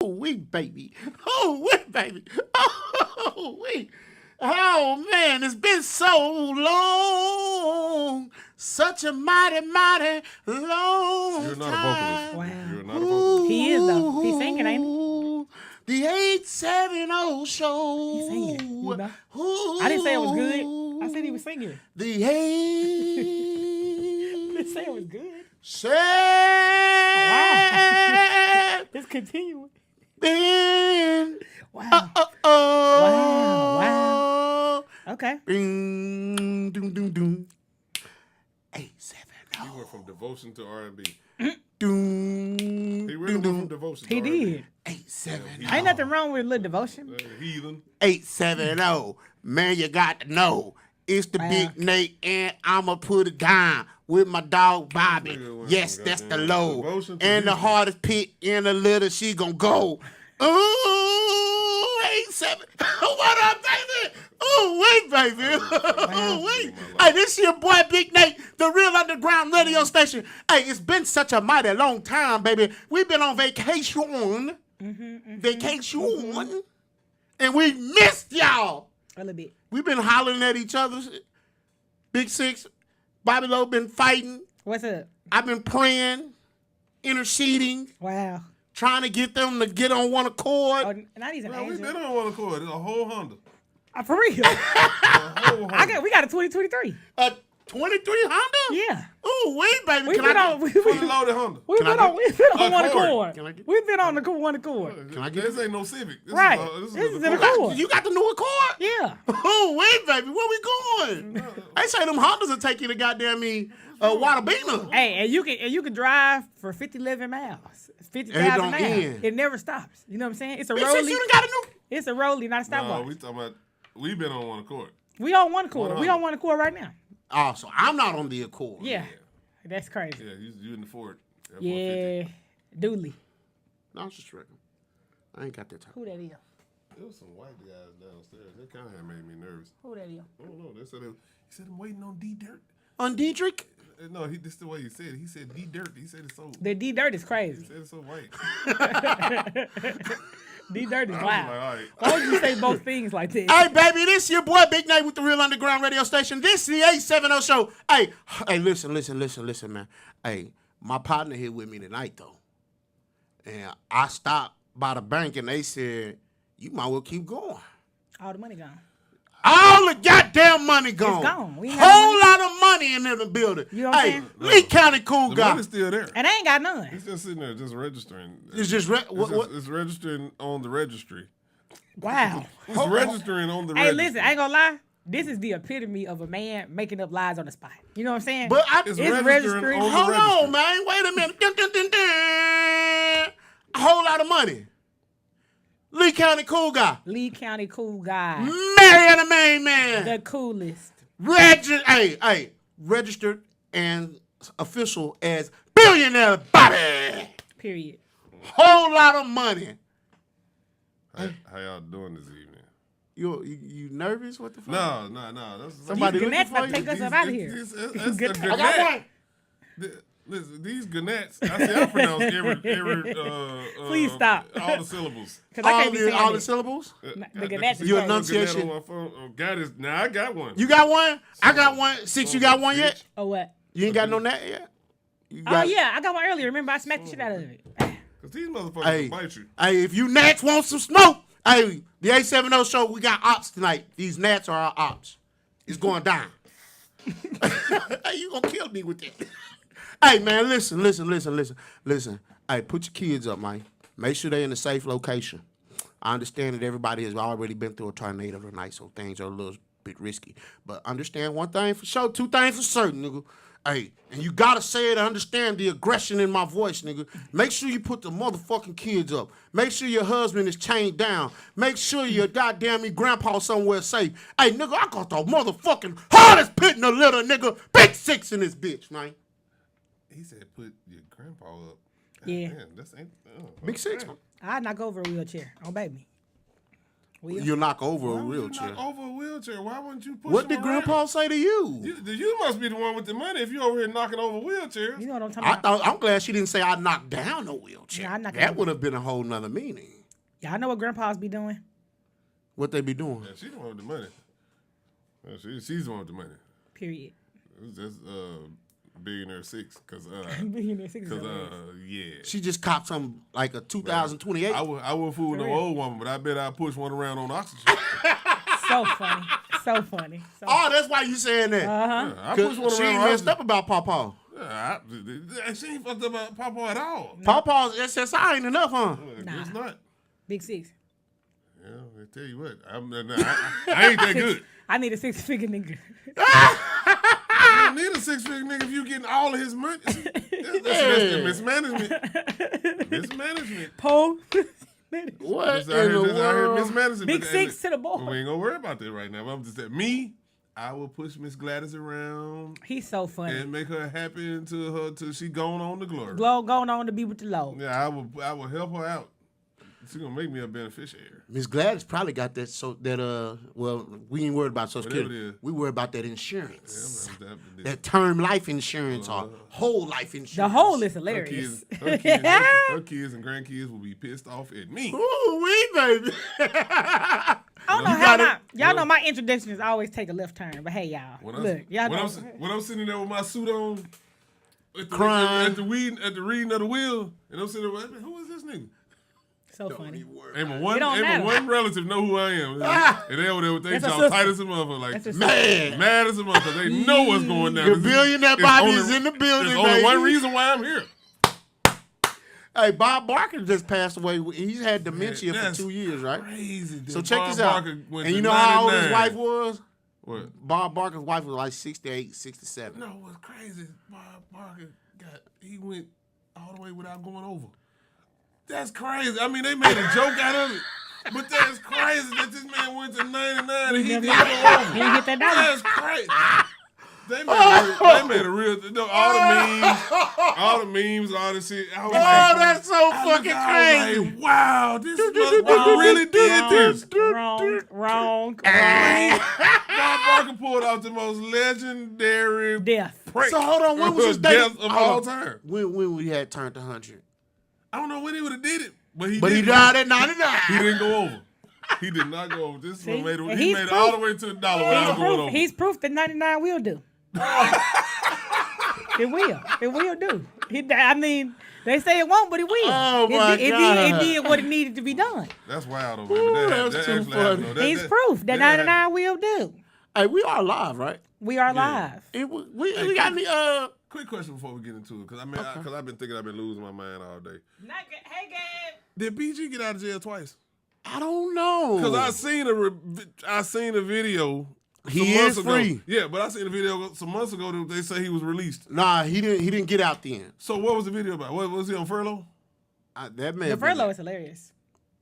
Oh, wait, baby. Oh, wait, baby. Oh, wait. Oh, man, it's been so long. Such a mighty, mighty long You're not time. a vocalist. Wow. You're not a vocalist. He is, though. He's singing, ain't he? The 870 show. He's singing. You know? I didn't say it was good. I said he was singing. The 8. I didn't say it was good. Wow. It's continuing. Been. Wow. Wow. Wow. Okay. Ding, doom, doom, doom. 870. He went from devotion to R&B. Doom. He really went from devotion to He R&B. did. 870. Ain't nothing wrong with a little devotion. Heathen. 870. Man, you got to know. It's the Big Nate, and I'ma put it down with my dog Bobby. Yes, that's the low. And the hardest pit in the little, she gonna go. Ooh, 87. What up, baby? Ooh, wait, baby. Ooh, wait. Hey, this your boy Big Nate, the real underground radio station. Hey, it's been such a mighty long time, baby. We've been on vacation. Vacation. And we missed y'all. A little bit. We've been hollering at each other. Big Six, Bobby Lowe been fighting. What's up? I've been praying, interceding, Wow. trying to get them to get on one accord. Oh, not even Well, we've Angel. been on one accord. It's a whole Honda. For real. A whole Honda. We got a 2023. A 23 Honda? Yeah. Ooh, wait, baby. We've Can been I on. Fully loaded Honda. We've Can I been get- on. We've been on one Accord. accord. Can I get- We've been on the one accord. Can I get This ain't no Civic. This Right. Is This is an an Accord. Accord. You got the new Accord? Yeah. Oh, wait, baby. Where we going? They say them Hondas will take you to goddamn Wadabina. Hey, and you can drive for 11 miles. 50,000 don't miles. end. It never stops. You know what I'm saying? It's a Big Six, rolling. you done got a new... It's a rolling, not a No, stopwatch. we talking about, we've been on one accord. We on one accord. One We on one accord right now. Oh, so I'm not on the Accord. Yeah. That's crazy. Yeah, you in the Ford. F-150. Yeah. Dooley. No, I was just tricking. I ain't got that time. Who that is? There was some white guys downstairs. They kind of made me nervous. Who that is? I don't know. He said I'm waiting on D Dirt. On Diedrich? No, this is the way he said it. He said D Dirt. He said it's so. The D Dirt is He crazy. said it's so white. D Dirt is I was like, wild. all right. Why would you say both things like this? Hey, baby, this your boy Big Nate with the Real Underground Radio Station. This is the 870 show. Hey, listen, man. Hey, my partner here with me tonight, though. And I stopped by the bank, and they said, you might well keep going. All the money gone. All the goddamn money gone. It's gone. We ain't got Whole lot of money in the building. You know what I'm hey, saying? Lee County cool The guy. money's still there. And I ain't got none. It's just sitting there, just registering. It's just, It's registering on the registry. Wow. It's registering on the Hey, registry. listen, I ain't gonna lie. This is the epitome of a man making up lies on the spot. You know what I'm saying? But It's It's registering registering. on the hold registry. on, man. Wait a minute. Dun, dun, dun, dun. A whole lot of money. Lee County cool guy. Lee County cool guy. Mariana main man. The coolest. Registered and official as billionaire Bobby. Period. Whole lot of money. How y'all doing this evening? You nervous? What the fuck? No. That's Somebody These looking Gannettes for about to you? take us up out of here. That's Good- the I got Gannett. one. Listen, these Gannettes, I pronounce every Please stop. all the syllables. Because I can't be saying All the that. syllables? The Gannettes is Your crazy. enunciation. On my phone. Now I got one. You got one? I got one. Six, you got one yet? Oh, what? You ain't got no net yet? You Oh, got- yeah. I got one earlier. Remember, I smacked the shit out of it. Because these motherfuckers Hey, will bite you. hey, if you Nats want some smoke, hey, the 870 show, we got ops tonight. These Nats are our ops. It's going down. Hey, you gonna kill me with that. Hey, man, listen. Hey, put your kids up, man. Make sure they're in a safe location. I understand that everybody has already been through a tornado tonight, so things are a little bit risky. But understand one thing for sure, two things for certain, nigga. Hey, and you gotta say it to understand the aggression in my voice, nigga. Make sure you put the motherfucking kids up. Make sure your husband is chained down. Make sure your goddamn grandpa somewhere safe. Hey, nigga, I got the motherfucking hardest pit in the litter, nigga. Big Six in this bitch, man. He said put your grandpa up. Yeah. Man, that's ain't. Big Six, man. I'd knock over a wheelchair. Oh, baby. You'll knock over a Why would you wheelchair. knock over a wheelchair? Why wouldn't you push What him did around? Grandpa say to you? You must be the one with the money if you over here knocking over wheelchairs. You know what I'm talking about? I'm glad she didn't say I knocked down a wheelchair. Yeah, I knocked that down. would have been a whole nother meaning. Y'all know what grandpas be doing? What they be doing? Yeah, she the one with the money. Yeah, she's the one with the money. Period. That's Billionaire SYXX, cause Billionaire SYXX is cause hilarious. yeah. She just copped some like a 2028. I wouldn't fool with no real. old woman, but I bet I'd push one around on oxygen. So funny. So funny. So Oh, that's why you saying that. Uh-huh. Yeah, I push one She around ain't on messed oxygen. up about Pawpaw. Yeah, she ain't fucked up about Papa at all. Pawpaw's SSI ain't enough, huh? Nah. It's not. Big six. Yeah, I tell you what, I ain't that good. I need a 6-figure nigga. You don't need a 6-figure nigga if you getting all of his money. That's the mismanagement. Mismanagement. Pole. What Just in out the here world? mismanaging. Big But, six to the but board. we ain't gonna worry about that right now. But I'm just saying, I will push Miss Gladys around He's so funny. and make her happy until she gone on to glory. Glow going on to be with the Lord. Yeah, I will help her out. She's gonna make me a beneficiary. Miss Gladys probably got that well, we ain't worried about Social Whatever Security. it is. We worry about that insurance. Yeah, That term life insurance or whole life insurance. The whole is her hilarious. kids and grandkids will be pissed off at me. Ooh, wee, baby. I don't know how y'all know my introductions always take a left turn, but hey, y'all. Look, y'all know. When I'm sitting there with my suit on, Crying. at the reading of the will, and I'm sitting there, who is this nigga? So funny. Ain't my It don't matter. one relative know who I am. And they over there with they That's a y'all sister. tight as a motherfucker. Like, That's a Man. mad as a motherfucker. They know what's going down. The billionaire Bobby is in the building, There's only baby. one reason why I'm here. Hey, Bob Barker just passed away. He's had dementia for That's 2 years, right? Crazy. So dude. check Bob this out. Barker went And to you know how old his 99. wife was? What? Bob Barker's wife was like 68, 67. No, what's crazy? Bob Barker he went all the way without going over. That's crazy. I mean, they made a joke out of it, but that's crazy that this man went to 99 and he didn't go over. He didn't hit that dollar. That's crazy. They made a real. All the memes, all the shit. I was Oh, like, that's so fucking crazy. like, wow, this motherfucker really did this. Wrong. Bob Barker pulled out the most legendary Death. prank So hold on, when was his date? death of all time. When we had turned 100. I don't know when he would have did it, but he But he didn't. died at 99. He didn't go over. He did not go over. This See? one made And it. He he's made it proof. all the way to the dollar without going over. He's proof that 99 will do. It will. It will do. I mean, they say it won't, but it will. Oh, my It God. did what it needed to be done. That's wild, though, man. Ooh, But that's that too actually funny. happened, though. He's proof that 99 will do. Hey, we are live, right? We are live. We got any Quick question before we get into it, because I've been thinking I've been losing my mind all day. Hey, Gabe. Did BG get out of jail twice? I don't know. Because I seen a video. He some is months ago. free. Yeah, but I seen a video some months ago that they say he was released. Nah, he didn't get out then. So what was the video about? What was he on furlough? That man. The furlough is hilarious.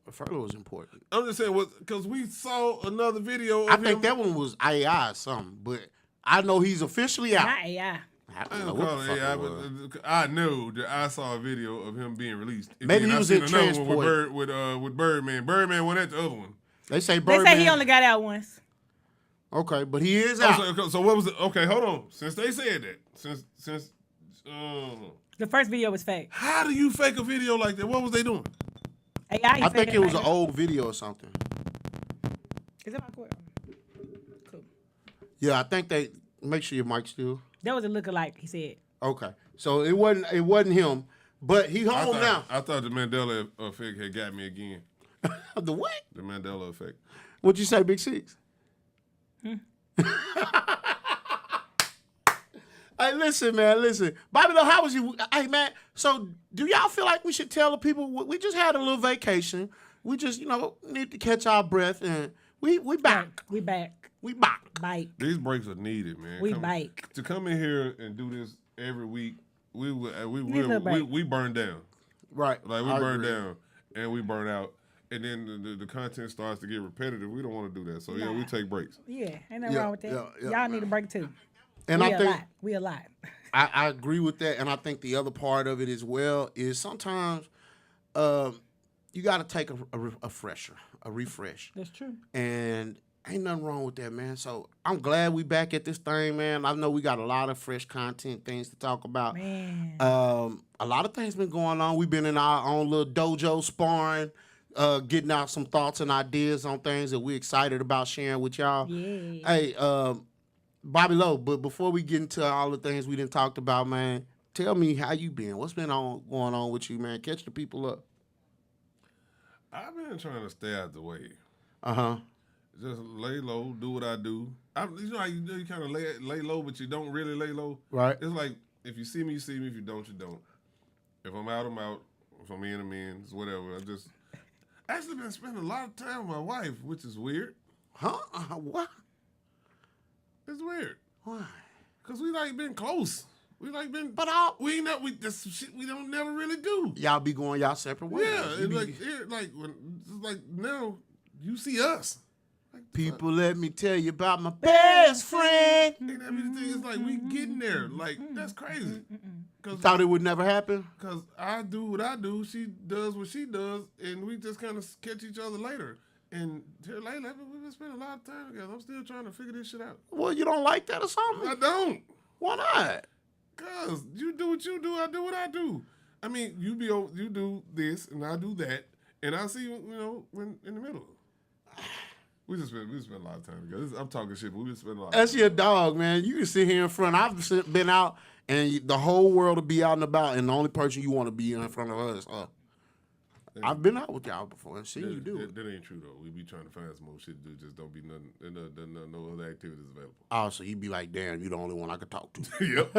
The furlough was important. I'm just saying, because we saw another video of I him. think that one was AI or something, but I know he's officially out. Not AI. I I don't know don't what call the it fuck AI, it was. but I know that I saw a video of him being released. And Maybe then he I was seen in another one transport. with Birdman. Birdman went at the other one. They say They Birdman. say he only got out once. Okay, but he is out. So what was it? Okay, hold on. Since they said that, since The first video was fake. how do you fake a video like that? What was they doing? AI. I think it was an old video or something. Is that my cord? Cool. Yeah, I think they make sure your mic's still. That was a lookalike, he said. Okay, so it wasn't him, but he home now. I thought the Mandela effect had got me again. The what? The Mandela effect. What'd you say, Big Six? Hey, listen, man, listen. Bobby, though, how was you? Hey, man, so do y'all feel like we should tell the people we just had a little vacation? We just, need to catch our breath, and we back. We back. We back. Bike. These breaks are needed, man. We bike. To come in here and do this every week. We Need a break. we burn down. Right. Like we I burn agree. down and we burn out. And then the content starts to get repetitive. We don't want to do that. So, yeah, we take breaks. Yeah, ain't nothing Yeah, wrong with that. yeah, Y'all need a break too. And I think We a lot. I agree with that, and I think the other part of it as well is sometimes you got to take a refresh. That's true. And ain't nothing wrong with that, man. So I'm glad we back at this thing, man. I know we got a lot of fresh content, things to talk about. Man. A lot of things been going on. We've been in our own little dojo sparring, getting out some thoughts and ideas on things that we're excited about sharing with y'all. Yeah. Hey, Bobby Lowe, but before we get into all the things we done talked about, man, tell me how you been. What's been going on with you, man? Catch the people up. I've been trying to stay out the way. Uh-huh. Just lay low, do what I do. You know how you do, you kind of lay low, but you don't really lay low. Right. It's like, if you see me, you see me. If you don't, you don't. If I'm out, I'm out. If I'm in, I'm in. It's whatever. I actually been spending a lot of time with my wife, which is weird. Huh? What? It's weird. Why? Cause we like been close. We like been, But that's shit we don't never really do. y'all be going y'all separate ways. Yeah, like now you see us. Like, People, let me tell you about my best friend. and that be the thing. It's like we getting there. Like that's crazy. Cause, Thought it would never happen? Cause I do what I do, she does what she does, and we just kind of catch each other later. And lately, we've been spending a lot of time together. I'm still trying to figure this shit out. Well, you don't like that or something? I don't. Why not? Cause you do what you do, I do what I do. I mean, you do this and I do that, and I see you when in the middle. We just spend a lot of time together. I'm talking shit, but we just spend a lot. That's your dog, man. You can sit here in front. I've been out, and the whole world will be out and about, and the only person you want to be in front of us. I've been out with y'all before and seen you do it. That ain't true though. We be trying to find some more shit to do. Just don't be nothing. No other activities available. Oh, so you be like, damn, you the only one I could talk to. Yep.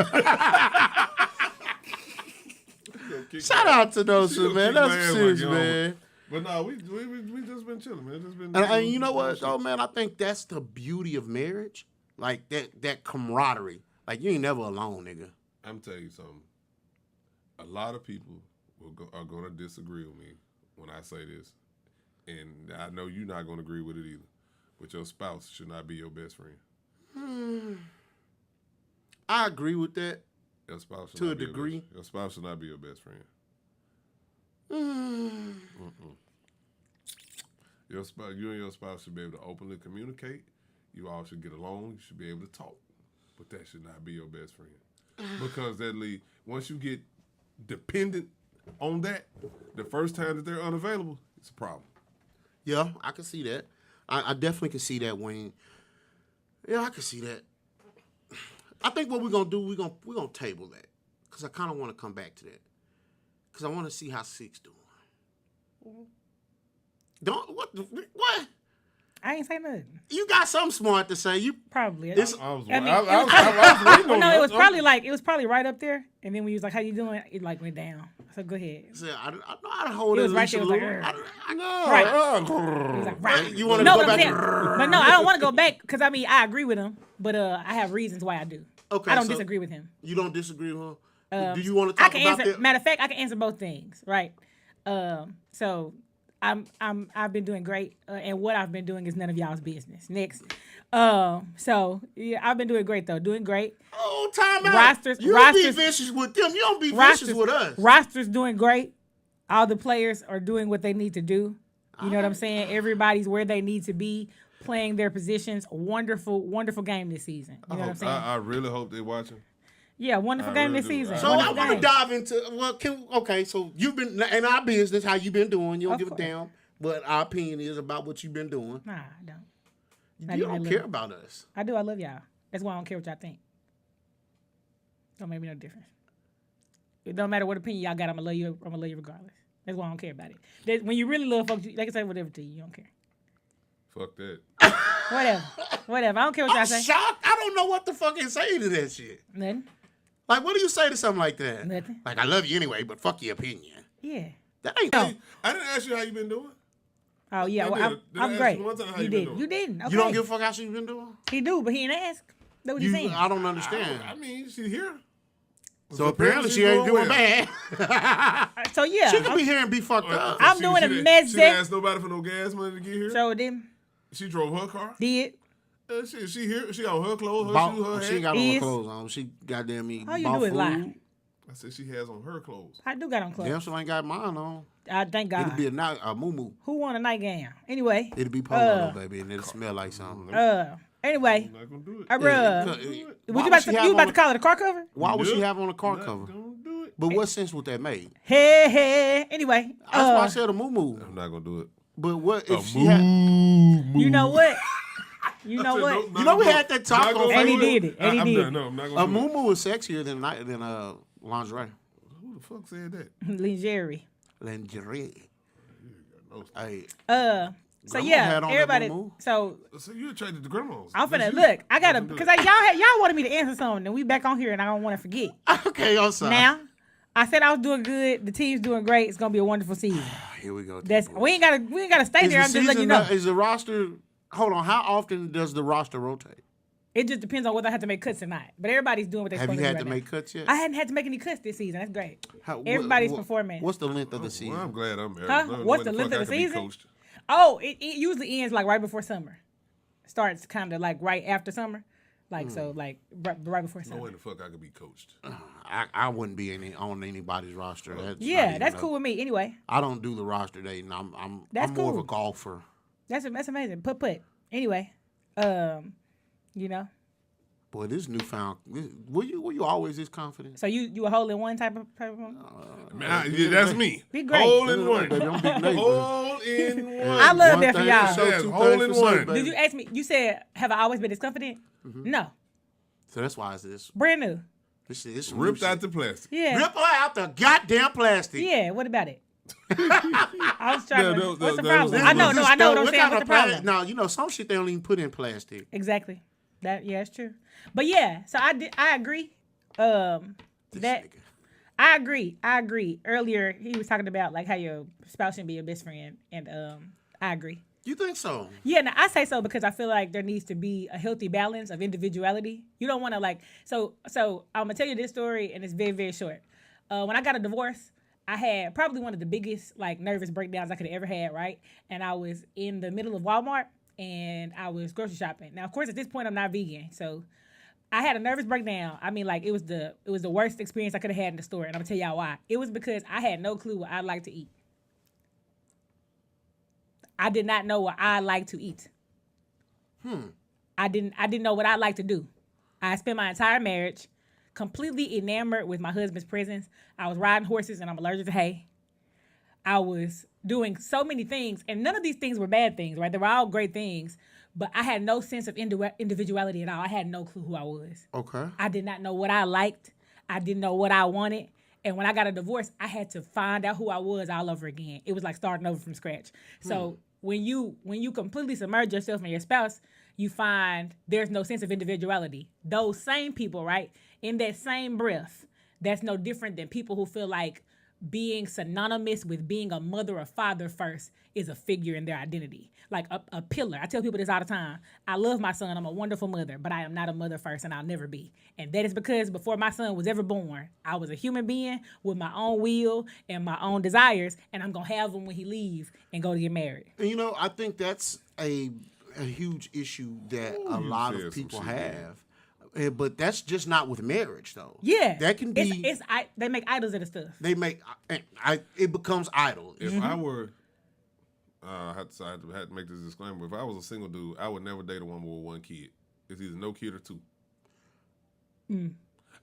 Shout out to those two, man. That's serious, man. But no, we just been chilling, man. Just been. And you know what, though, man? I think that's the beauty of marriage, like that camaraderie. Like you ain't never alone, nigga. I'm telling you something. A lot of people are gonna disagree with me when I say this, and I know you're not gonna agree with it either. But your spouse should not be your best friend. I agree with that. Your spouse should To not a be degree. Your spouse should not be your best friend. Your spouse, you and your spouse should be able to openly communicate. You all should get along. You should be able to talk, but that should not be your best friend because once you get dependent on that, the first time that they're unavailable, it's a problem. Yeah, I can see that. I definitely can see that, Wayne. Yeah, I can see that. I think what we're gonna do, we're gonna table that because I kind of want to come back to that because I want to see how SYXX doing. Don't what? I ain't say nothing. You got something smart to say. You Probably. I was waiting Well, on no, that. it was probably right up there. And then when he was like, "How you doing?" It like went down. So go ahead. I know how to hold It it was right leash a there, it was little. like, I know. He was like, right. You want to No, go but I'm back? saying, but no, I don't want to go back because I mean I agree with him, but I have reasons why I do. Okay, I don't so disagree with him. You don't disagree with him? Do you want to I talk can about answer. that? Matter of fact, I can answer both things, right? So I've been doing great, and what I've been doing is none of y'all's business. Next, so yeah, I've been doing great though, doing great. Oh, time out. Rosters, you don't be vicious with them. You don't be vicious with us. Rosters doing great. All the players are doing what they need to do. You know what I'm saying? Everybody's where they need to be, playing their positions. Wonderful, wonderful game this season. You know what I'm saying? I really hope they're watching. Yeah, wonderful game this season. So I want to dive into, so you've been, in our business, how you been doing. You don't give a damn what our opinion is about what you've been doing. Nah, I don't. You don't care about us. I do. I love y'all. That's why I don't care what y'all think. Don't make me no difference. It don't matter what opinion y'all got. I'm gonna love you. I'm gonna love you regardless. That's why I don't care about it. When you really love folks, they can say whatever to you. You don't care. Fuck that. Whatever. I don't care what y'all I'm say. shocked. I don't know what to fucking say to that shit. Nothing. Like, what do you say to something like that? Nothing. Like, I love you anyway, but fuck your opinion. Yeah. That ain't. No. I didn't ask you how you been doing. Oh yeah. Well, Did I I'm ask great. you one time how You you been did. doing? You didn't. Okay. You don't give a fuck how she's been doing? He do, but he didn't ask. That's what he's saying. I don't understand. I mean, she's here. So apparently she ain't doing bad. So yeah. She could be here and be fucked up. I'm doing a mess. She didn't ask nobody for no gas money to get here. So then. She drove her car. Did. She here. She on her clothes, her shoes, her hat. She ain't got on her clothes on. She goddamn me. All you do is lie. I said she has on her clothes. I do got on clothes. Damn, she ain't got mine on. I thank God. It'll be a moo-moo. Who won a nightgown? Anyway. It'll be polo, baby, and it'll smell like something. Anyway. I'm not gonna do it. You about to call it a car cover? Why would she have on a car cover? Not gonna do it. But what sense would that make? Hey. Anyway. That's why I said a moo-moo. I'm not gonna do it. But what if she had... You know what? You know what? You know we had that talk on And he Facebook. did it. And he did it. No, I'm not A gonna do it. moo-moo is sexier than lingerie. Who the fuck said that? Lingerie. Lingerie. Hey, So Grandma yeah, had on that everybody. moo-moo. So So you attracted to grandmas. I'm finna That's you. look. I gotta Nothing to because it. y'all wanted me to answer something, and we back on here, and I don't want to forget. okay, I'm sorry. Now, I said I was doing good. The team's doing great. It's gonna be a wonderful season. Here we go. That's T-boy. we ain't gotta stay there. I'm just letting you know. Is the roster? Hold on. How often does the roster rotate? It just depends on whether I have to make cuts or not. But everybody's doing what they're Have supposed you to had do to right make cuts yet? now. I hadn't had to make any cuts this season. That's great. How- Everybody's what- performing. What's the length of the season? Well, I'm glad I'm married. Huh? No What's way the fuck length of I the could be season? coached. Oh, it usually ends like right before summer. Starts kind of like right after summer. Like so, like right before No summer. way the fuck I could be coached. I wouldn't be on anybody's roster. That's not Yeah, even that's a- cool with me. Anyway, I don't do the roster dating. I'm That's more of cool. a golfer. that's amazing. Put. Anyway, you know. Boy, this newfound. Were you always this confident? So you a hole in one type of one? Yeah, that's me. Be great. Hole in one. Baby, I'm Big Nate, Hole in one. I love One that for thing y'all. sure, Yes, two hole things in for one. certain, baby. Did you ask me? You said, have I always been this confident? No, So that's why it's this. brand new. This Ripped out the plastic. Yeah, Rip her out the goddamn plastic. yeah. What about it? I was trying Yeah, to. What's the that problem? was- I know what I'm saying. What's the kind of problem? No, you know some shit they don't even put in plastic. Exactly. It's true. But yeah, so I agree. This That nigga. I agree. Earlier he was talking about like how your spouse shouldn't be your best friend, and I agree. You think so? Yeah, now I say so because I feel like there needs to be a healthy balance of individuality. You don't want to like so I'm gonna tell you this story, and it's very, very short. When I got a divorce, I had probably one of the biggest like nervous breakdowns I could have ever had, right? And I was in the middle of Walmart and I was grocery shopping. Now, of course, at this point I'm not vegan, so I had a nervous breakdown. I mean, like it was the worst experience I could have had in the store, and I'm gonna tell y'all why. It was because I had no clue what I like to eat. I did not know what I like to eat. I didn't know what I like to do. I spent my entire marriage completely enamored with my husband's presence. I was riding horses and I'm allergic to hay. I was doing so many things, and none of these things were bad things, right? They were all great things, but I had no sense of individuality at all. I had no clue who I was. Okay. I did not know what I liked. I didn't know what I wanted. And when I got a divorce, I had to find out who I was all over again. It was like starting over from scratch. So when you completely submerge yourself in your spouse, you find there's no sense of individuality. Those same people, right? In that same breath, that's no different than people who feel like being synonymous with being a mother or father first is a figure in their identity. Like a pillar. I tell people this all the time. I love my son. I'm a wonderful mother, but I am not a mother first, and I'll never be. And that is because before my son was ever born, I was a human being with my own will and my own desires, and I'm going to have them when he leaves and go to get married. And you know, I think that's a huge issue that a lot of people have. But that's just not with marriage, though. Yeah. That can be. They make idols of the stuff. They make. It becomes idle. If I were, I had to make this disclaimer. If I was a single dude, I would never date a woman with one kid. It's either no kid or two.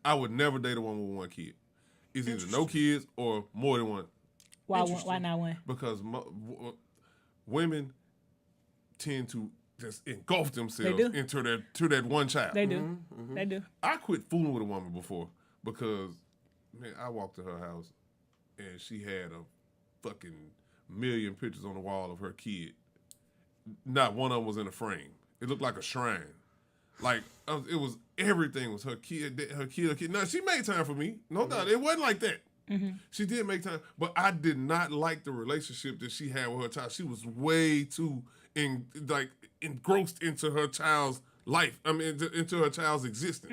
I would never date a woman with one kid. It's either no kids or more than one. Why not one? Because women tend to just engulf themselves do. into that one child. They do. They do. I quit fooling with a woman before because, man, I walked to her house and she had a fucking million pictures on the wall of her kid. Not one of them was in a frame. It looked like a shrine. Like, it was, everything was her kid. Now, she made time for me. No doubt. It wasn't like that. She did make time. But I did not like the relationship that she had with her child. She was way too engrossed into her child's life. I mean, into her child's existence.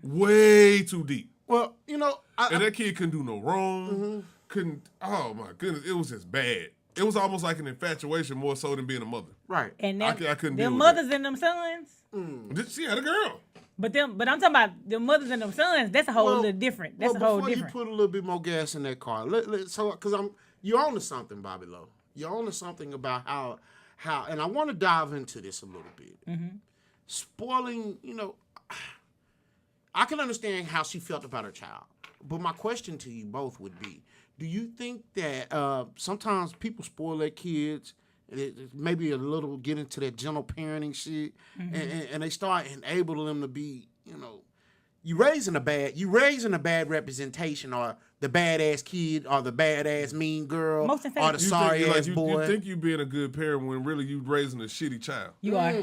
Way too deep. Well, you know, And that kid couldn't do no wrong. Couldn't. Oh my goodness, it was just bad. It was almost like an infatuation more so than being a mother. right. And I couldn't deal them with mothers and them sons. She had a girl. But I'm talking about the mothers and them sons. That's a whole little different. That's a whole before different. you put a little bit more gas in that car, because you're on to something, Bobby Lowe. You're on to something about how, and I want to dive into this a little bit. Mm-hmm. Spoiling, I can understand how she felt about her child. But my question to you both would be, do you think that sometimes people spoil their kids, maybe a little get into that gentle parenting shit, and they start enabling them to be, you raising a bad representation, or the badass kid, or the badass mean girl, Most or emphatic. the sorry ass boy. You think you being a good parent when really you raising a shitty child. You are.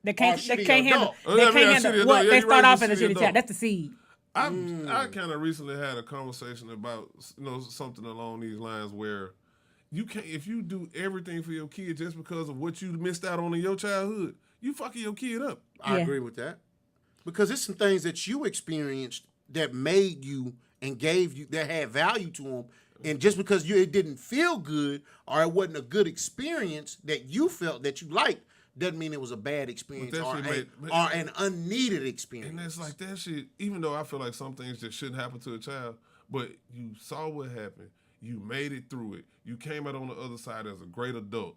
They can't shitty handle. adult. They can't shitty handle adult. what Yeah, they you start raising off a as a shitty shitty adult. child. That's the seed. I kind of recently had a conversation about something along these lines where you can't, if you do everything for your kid just because of what you missed out on in your childhood, you fucking your kid up. I Yeah. agree with that. Because it's some things that you experienced that made you and gave you, that had value to them. And just because it didn't feel good, or it wasn't a good experience that you felt that you liked, doesn't mean it was a bad experience that or, shit or an unneeded experience. And it's like that shit, even though I feel like some things just shouldn't happen to a child, but you saw what happened. You made it through it. You came out on the other side as a great adult.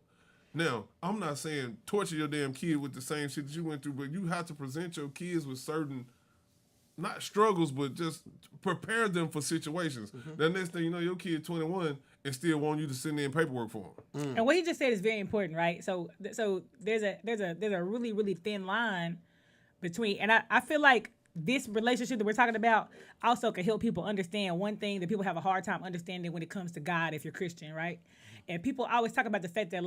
Now, I'm not saying torture your damn kid with the same shit that you went through, but you have to present your kids with certain, not struggles, but just prepare them for situations. The next thing you know, your kid 21 and still want you to send in paperwork for him. And what he just said is very important, right? So there's a really, really thin line between, and I feel like this relationship that we're talking about also can help people understand one thing that people have a hard time understanding when it comes to God if you're Christian, right? And people always talk about the fact that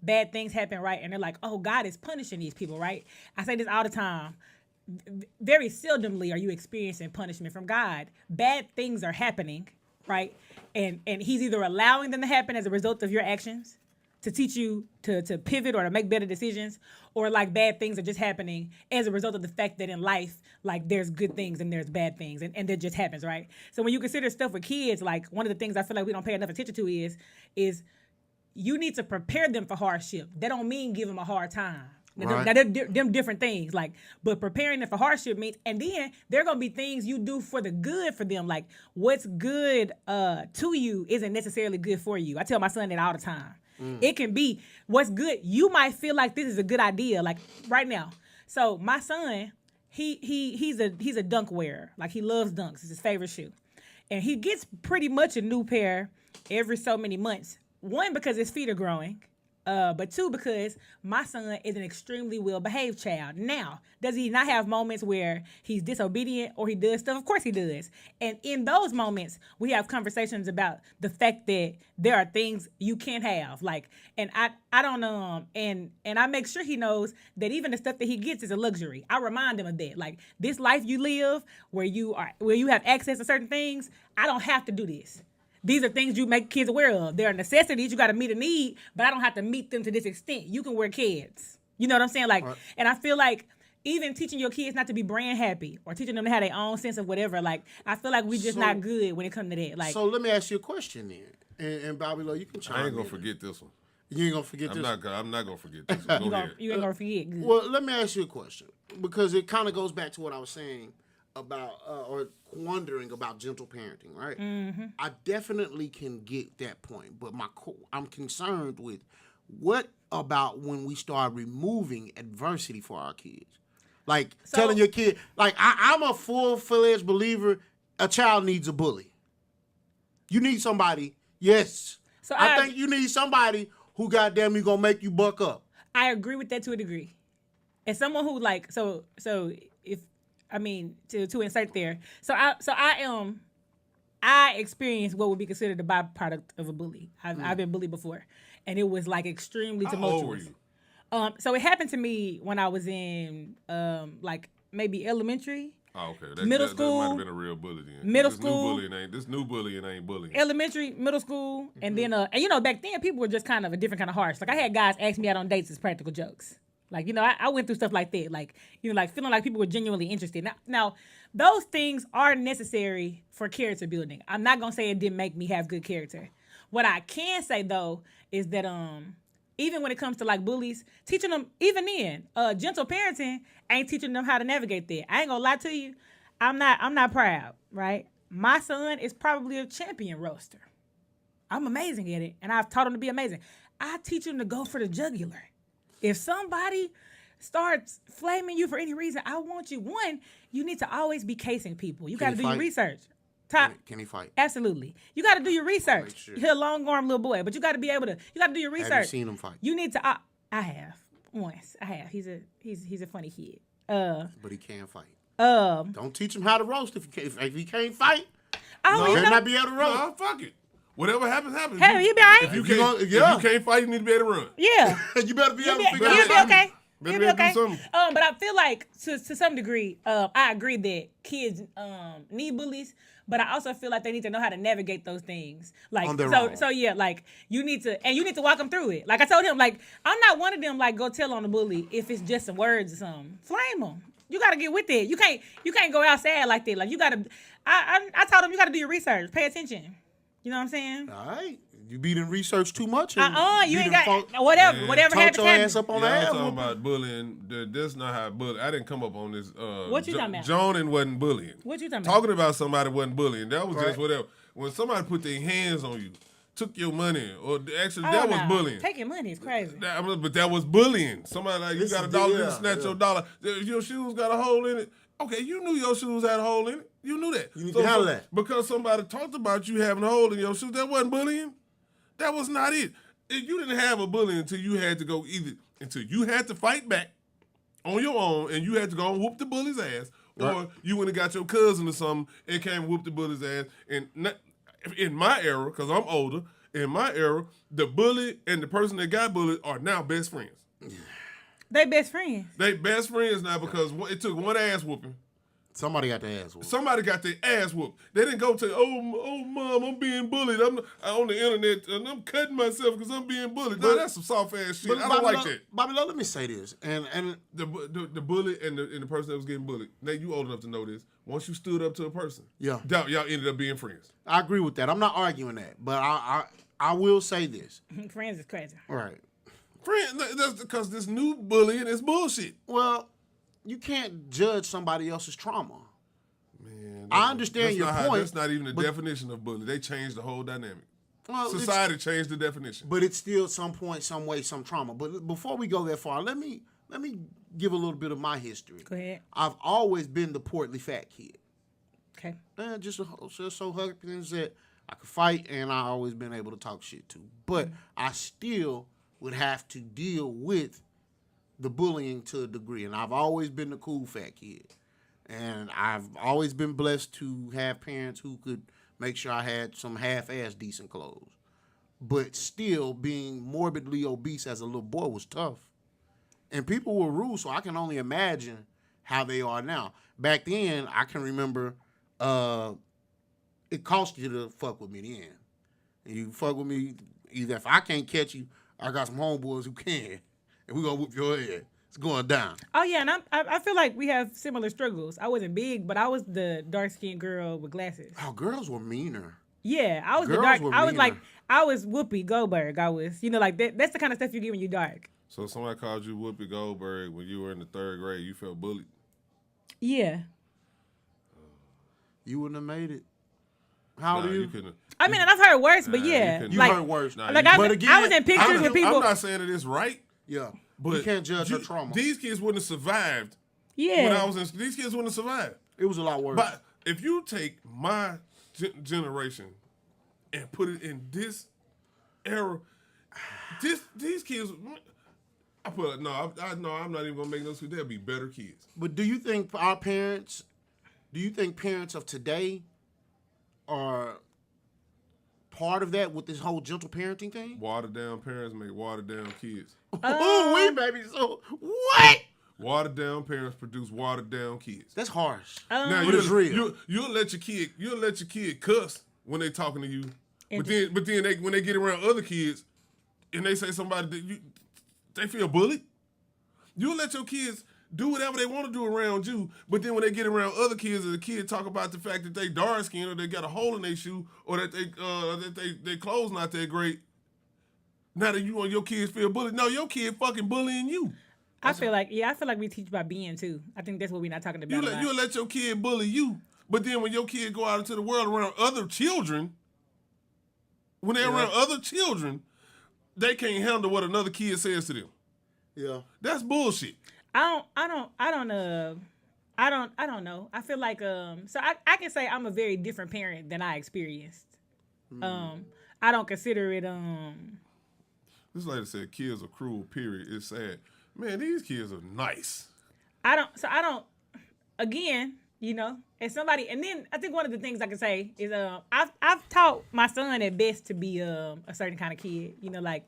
bad things happen, right? And they're like, oh, God is punishing these people, right? I say this all the time. Very seldomly are you experiencing punishment from God. Bad things are happening, right? And he's either allowing them to happen as a result of your actions to teach you to pivot or to make better decisions, or bad things are just happening as a result of the fact that in life, there's good things and there's bad things, and that just happens, right? So when you consider stuff with kids, one of the things I feel like we don't pay enough attention to is you need to prepare them for hardship. That don't mean give them a hard time. Right. Now, they're them different things, but preparing them for hardship means, and then there are going to be things you do for the good for them. What's good to you isn't necessarily good for you. I tell my son that all the time. It can be what's good. You might feel like this is a good idea, right now. So my son, he's a dunk wearer. He loves dunks. It's his favorite shoe. And he gets pretty much a new pair every so many months. One, because his feet are growing. But two, because my son is an extremely well-behaved child. Now, does he not have moments where he's disobedient or he does stuff? Of course he does. And in those moments, we have conversations about the fact that there are things you can't have. And I don't and I make sure he knows that even the stuff that he gets is a luxury. I remind him of that. This life you live where you have access to certain things, I don't have to do this. These are things you make kids aware of. There are necessities. You got to meet a need, but I don't have to meet them to this extent. You can wear kids. You know what I'm saying? Right. And I feel like even teaching your kids not to be brand happy or teaching them to have their own sense of whatever, I feel like we just not good when it comes to that. So let me ask you a question then. And Bobby Lowe, you can chime in. I ain't going to forget this one. You ain't going to forget this one? I'm not going to forget this one. Go ahead. You ain't going to forget. Good. Well, let me ask you a question, because it kind of goes back to what I was saying about or wondering about gentle parenting, right? Mm-hmm. I definitely can get that point, but I'm concerned with what about when we start removing adversity for our kids, telling your kid, I'm a full-fledged believer, a child needs a bully. You need somebody, yes. So I think you need somebody who goddamn you gonna make you buck up. I agree with that to a degree. As someone who to insert there. I experienced what would be considered a byproduct of a bully. I've been bullied before, and it was extremely tumultuous. How old were you? So it happened to me when I was in maybe elementary. Oh, okay. Middle school. That might have been a real bully then. Middle this school. This new bullying ain't bullying. Elementary, middle school, and then back then people were just kind of a different kind of harsh. I had guys ask me out on dates as practical jokes. I went through stuff like that. Feeling like people were genuinely interested. Now, those things are necessary for character building. I'm not gonna say it didn't make me have good character. What I can say though is that even when it comes to bullies, teaching them, even then, gentle parenting ain't teaching them how to navigate that. I ain't gonna lie to you. I'm not proud, right? My son is probably a champion roaster. I'm amazing at it, and I've taught them to be amazing. I teach them to go for the jugular. If somebody starts flaming you for any reason, I want you. One, you need to always be casing people. You got to do your fight? research. Can he fight? Absolutely. You got to do your research. sure. He's a long arm little boy, but you got to be able to. You got to do your research. Have you seen him fight? You need to. I have once. I have. He's a funny kid. But he can't fight. Don't teach him how to roast if he can't fight. Oh, He you better know, not be able to roast. No, fuck it. Whatever happens, happens. hey, you be all right. If you you can't, gonna- yeah. if you can't fight, you need to be able to run. Yeah. You better be able to You'll figure be out. okay. Better You'll be be able to do okay. something. But I feel like to some degree, I agree that kids need bullies, but I also feel like they need to know how to navigate those things. Like On their own. so yeah, like you need to walk them through it. Like I told him, like I'm not one of them like go tell on the bully if it's just some words or something. Flame them. You gotta get with it. You can't go outside like that. Like you gotta. I told him you gotta do your research. Pay attention. You know what I'm saying? All right. You be in research too much. You ain't got whatever. Yeah. Whatever Taught your happens. ass up on the Yeah, I'm ass. talking whooping. about bullying. That's not how bullying. I didn't come up on this. What you talking about? Joning wasn't bullying. What you talking about? Talking about somebody wasn't bullying. That was just Right. whatever. When somebody put their hands on you, took your money, or actually Oh, that was no. bullying. Taking money is crazy. But that was bullying. Somebody like, you This got is a dollar, yeah, you snatch yeah. your dollar. Your shoes got a hole in it. Okay, you knew your shoes had a hole in it. You knew that. You need to handle that. Because somebody talked about you having a hole in your shoes, that wasn't bullying. That was not it. You didn't have a bullying until you had to go until you had to fight back on your own and you had to go and whoop the bully's ass. Or Right. you went and got your cousin or something and came and whooped the bully's ass. And in my era, because I'm older, in my era, the bully and the person that got bullied are now best friends. They best friends. They best friends now because it took one ass whooping. Somebody got their ass whooped. Somebody got their ass whooped. They didn't go to, oh, mom, I'm being bullied. I'm on the internet and I'm cutting myself because I'm being bullied. No, that's some soft ass shit. I don't like that. Bobby, let me say this. And The bully and the person that was getting bullied. Now you old enough to know this. Once you stood up to a person, Yeah. y'all ended up being friends. I agree with that. I'm not arguing that. But I will say this. Friends is crazy. All right. Friends, that's because this new bullying is bullshit. Well, you can't judge somebody else's trauma. Man, I understand your point, That's not even the but- definition of bully. They changed the whole dynamic. Well, Society changed the definition. but it's still some point, some way, some trauma. But before we go that far, let me give a little bit of my history. Go ahead. I've always been the portly fat kid. Okay. Just so happens that I could fight, and I always been able to talk shit too. But I still would have to deal with the bullying to a degree, and I've always been the cool fat kid. And I've always been blessed to have parents who could make sure I had some half-ass decent clothes. But still, being morbidly obese as a little boy was tough. And people were rude, so I can only imagine how they are now. Back then, I can remember it cost you to fuck with me then. And you fuck with me, either if I can't catch you, I got some homeboys who can. And we're going to whoop your head. It's going down. Oh yeah, and I feel like we have similar struggles. I wasn't big, but I was the dark skinned girl with glasses. Oh, girls were meaner. Yeah, I was Girls the dark. were I was like meaner. I was Whoopi Goldberg. I was, like that. That's the kind of stuff you get when you dark. So somebody called you Whoopi Goldberg when you were in the 3rd grade. You felt bullied. Yeah. You wouldn't have made it. How old Nah, are you? couldn't. I mean, and I've heard worse, but Nah, you yeah, couldn't. You like, heard worse. Nah, like you- I, But I again, was in pictures with people. I'm not saying that it's right, Yeah. but you can't judge her trauma. These kids wouldn't have survived Yeah. when I was in. These kids wouldn't have survived. It was a lot worse. But if you take my generation and put it in this era, these kids, I put no, I'm not even gonna make those kids. They'll be better kids. But do you think parents of today are part of that with this whole gentle parenting thing? Watered down parents make watered down kids. Oh, we baby. So what? Watered down parents produce watered down kids. That's harsh. Now But it's real. You'll let your kid cuss when they talking to you, but then when they get around other kids and they say somebody that they feel bullied. You'll let your kids do whatever they want to do around you, but then when they get around other kids and the kid talk about the fact that they dark skinned or they got a hole in their shoe or that they clothes not that great, now that you want your kids feel bullied. No, your kid fucking bullying you. I feel like we teach by being too. I think that's what we're not talking about. You'll let your kid bully you, but then when your kid go out into the world around other children, When they're around other children, they can't handle what another kid says to them. Yeah. That's bullshit. I don't know. I feel like so I can say I'm a very different parent than I experienced. I don't consider it This lady said kids are cruel, period. It's sad. Man, these kids are nice. I don't again, you know, as somebody, and then I think one of the things I can say is I've taught my son at best to be a certain kind of kid. You know, like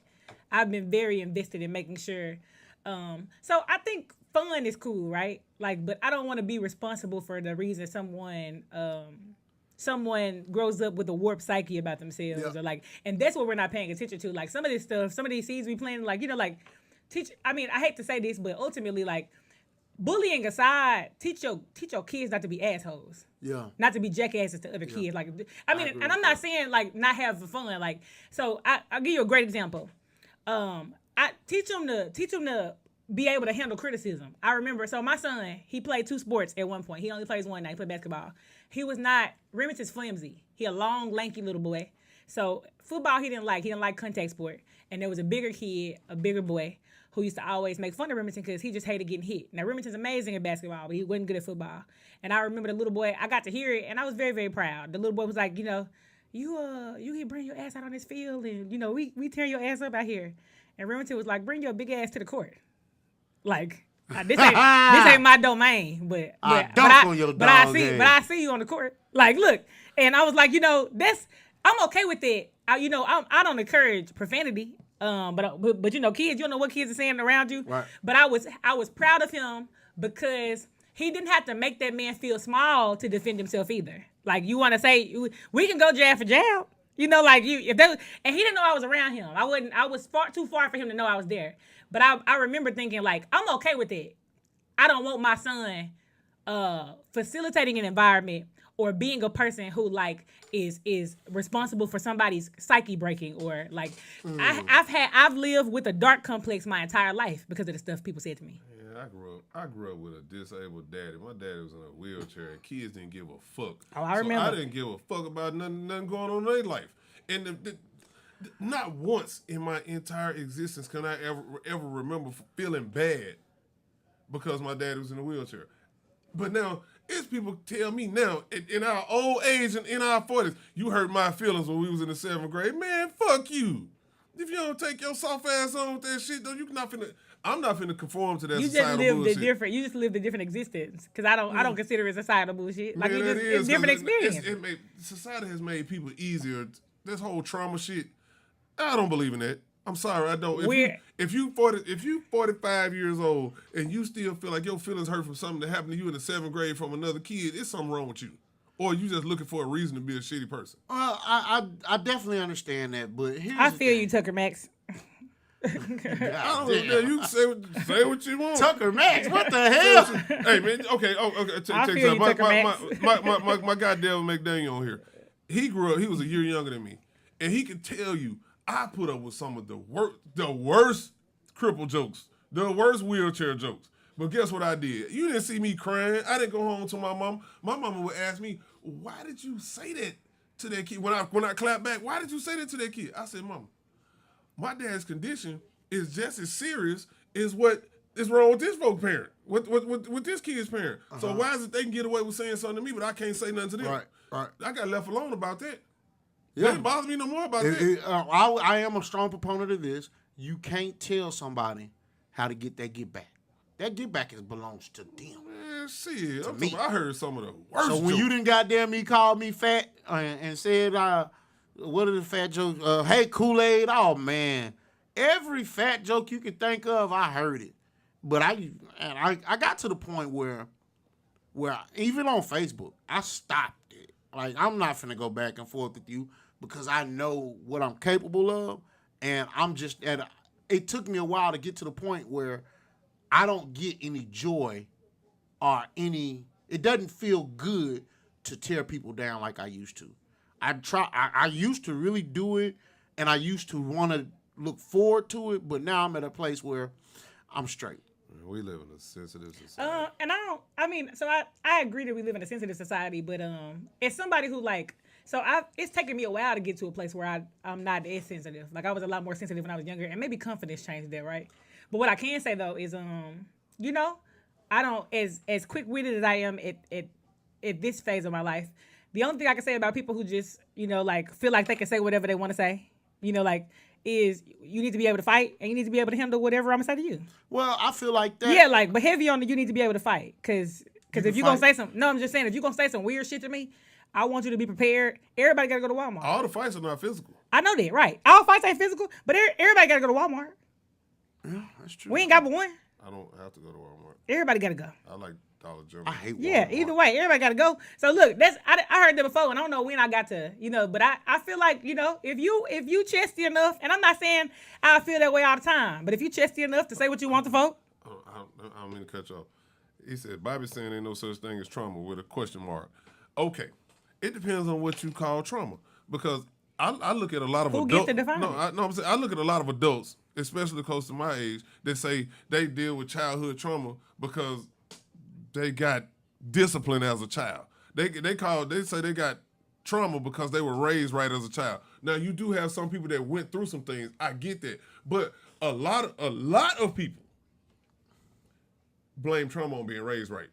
I've been very invested in making sure. So I think fun is cool, right? Like, but I don't want to be responsible for the reason someone grows up with a warped psyche about themselves, or like, and that's what we're not paying attention to. Like some of this stuff, some of these seeds we planting, like, you know, like I mean, I hate to say this, but ultimately, like, bullying aside, teach your kids not to be assholes. Yeah. Not to be jackasses to other kids. Like, I mean, and I'm not saying like not have fun. Like, so I'll give you a great example. I teach them to be able to handle criticism. I remember, so my son, he played 2 sports at one point. He only plays one now. He played basketball. He was not, Remington's flimsy. He a long, lanky little boy. So football he didn't like. He didn't like contact sport. And there was a bigger kid, a bigger boy, who used to always make fun of Remington because he just hated getting hit. Now, Remington's amazing at basketball, but he wasn't good at football. And I remember the little boy, I got to hear it, and I was very, very proud. The little boy was like, you know, you can bring your ass out on this field, and, you know, we tear your ass up out here. And Remington was like, bring your big ass to the court. Like, this ain't my domain, but I see you on the court. Like, look, and I was like, you know, I'm okay with that. I don't encourage profanity. But you know, kids, you don't know what kids are saying around you. Right. But I was proud of him because he didn't have to make that man feel small to defend himself either. Like, you want to say we can go jab for jab, you know, like and he didn't know I was around him. I was too far for him to know I was there. But I remember thinking, like, I'm okay with it. I don't want my son facilitating an environment or being a person who, like, is responsible for somebody's psyche breaking, or like I've lived with a dark complex my entire life because of the stuff people said to me. Yeah, I grew up with a disabled daddy. My daddy was in a wheelchair, and kids didn't give a fuck. Oh, I remember. So I didn't give a fuck about nothing going on in their life. And not once in my entire existence can I ever remember feeling bad because my daddy was in a wheelchair. But now, it's people tell me now, in our old age and in our 40s, you hurt my feelings when we was in the 7th grade. Man, fuck you. If you don't take your soft ass on with that shit, though, I'm not finna conform to that societal bullshit. You just lived a different existence. Because I don't consider it societal bullshit. Like, Man, it's different experience. Society has made people easier. This whole trauma shit, I don't believe in that. I'm sorry, I don't. If you 45 years old and you still feel like your feelings hurt from something that happened to you in the 7th grade from another kid, it's something wrong with you. Or you just looking for a reason to be a shitty person. I definitely understand that, but I feel you, Tucker Max. I don't know. You can say what you want. Tucker Max, what the hell? Hey man, okay. Check this out. My guy Devin McDaniel on here. He grew up. He was a year younger than me, and he could tell you I put up with some of the worst cripple jokes, the worst wheelchair jokes. But guess what I did? You didn't see me crying. I didn't go home to my mom. My mama would ask me, "Why did you say that to that kid?" When I clapped back, "Why did you say that to that kid?" I said, "Mama, my dad's condition is just as serious as what is wrong with this folks' parent, with this kid's parent. So why is it they can get away with saying something to me, but I can't say nothing to them?" Right. I got left alone about that. Yeah. It didn't bother me no more about that. I am a strong proponent of this. You can't tell somebody how to get that get back. That get back belongs to them. Man, shit. Me. I heard some of the worst So when jokes. you didn't goddamn me called me fat and said, what are the fat jokes? Hey, Kool-Aid. Oh, man. Every fat joke you could think of, I heard it. But I got to the point where even on Facebook, I stopped it. Like, I'm not finna go back and forth with you because I know what I'm capable of. And I'm just it took me a while to get to the point where I don't get any joy or it doesn't feel good to tear people down like I used to. I used to really do it, and I used to want to look forward to it, but now I'm at a place where I'm straight. We live in a sensitive society. And I agree that we live in a sensitive society, but as somebody who, like, So it's taken me a while to get to a place where I'm not as sensitive. Like I was a lot more sensitive when I was younger, and maybe confidence changed that, right? But what I can say though is, you know, I don't as quick-witted as I am at this phase of my life. The only thing I can say about people who just, you know, like feel like they can say whatever they want to say, you know, like is you need to be able to fight and you need to be able to handle whatever I'm gonna say to you. Well, I feel like that. Yeah, like, but heavy on the you need to be able to fight, because if you're gonna fight. say something, no, I'm just saying if you're gonna say some weird shit to me, I want you to be prepared. Everybody gotta go to Walmart. All the fights are not physical. I know that, right? All fights ain't physical, but everybody gotta go to Walmart. Yeah, that's true. We ain't got but one. I don't have to go to Walmart. Everybody gotta go. I like Dollar General. I hate Walmart. Yeah, either way, everybody gotta go. So look, I heard that before, and I don't know when I got to, you know, but I feel like, you know, if you chesty enough, and I'm not saying I feel that way all the time, but if you chesty enough to say what you want to folk. I don't mean to cut you off. He said, Bobby saying ain't no such thing as trauma with a question mark. Okay. It depends on what you call trauma. Because I look at a lot of Who adults. gets to define it? I'm saying I look at a lot of adults, especially close to my age, that say they deal with childhood trauma because they got discipline as a child. They say they got trauma because they were raised right as a child. Now you do have some people that went through some things. I get that. But a lot of people blame trauma on being raised right.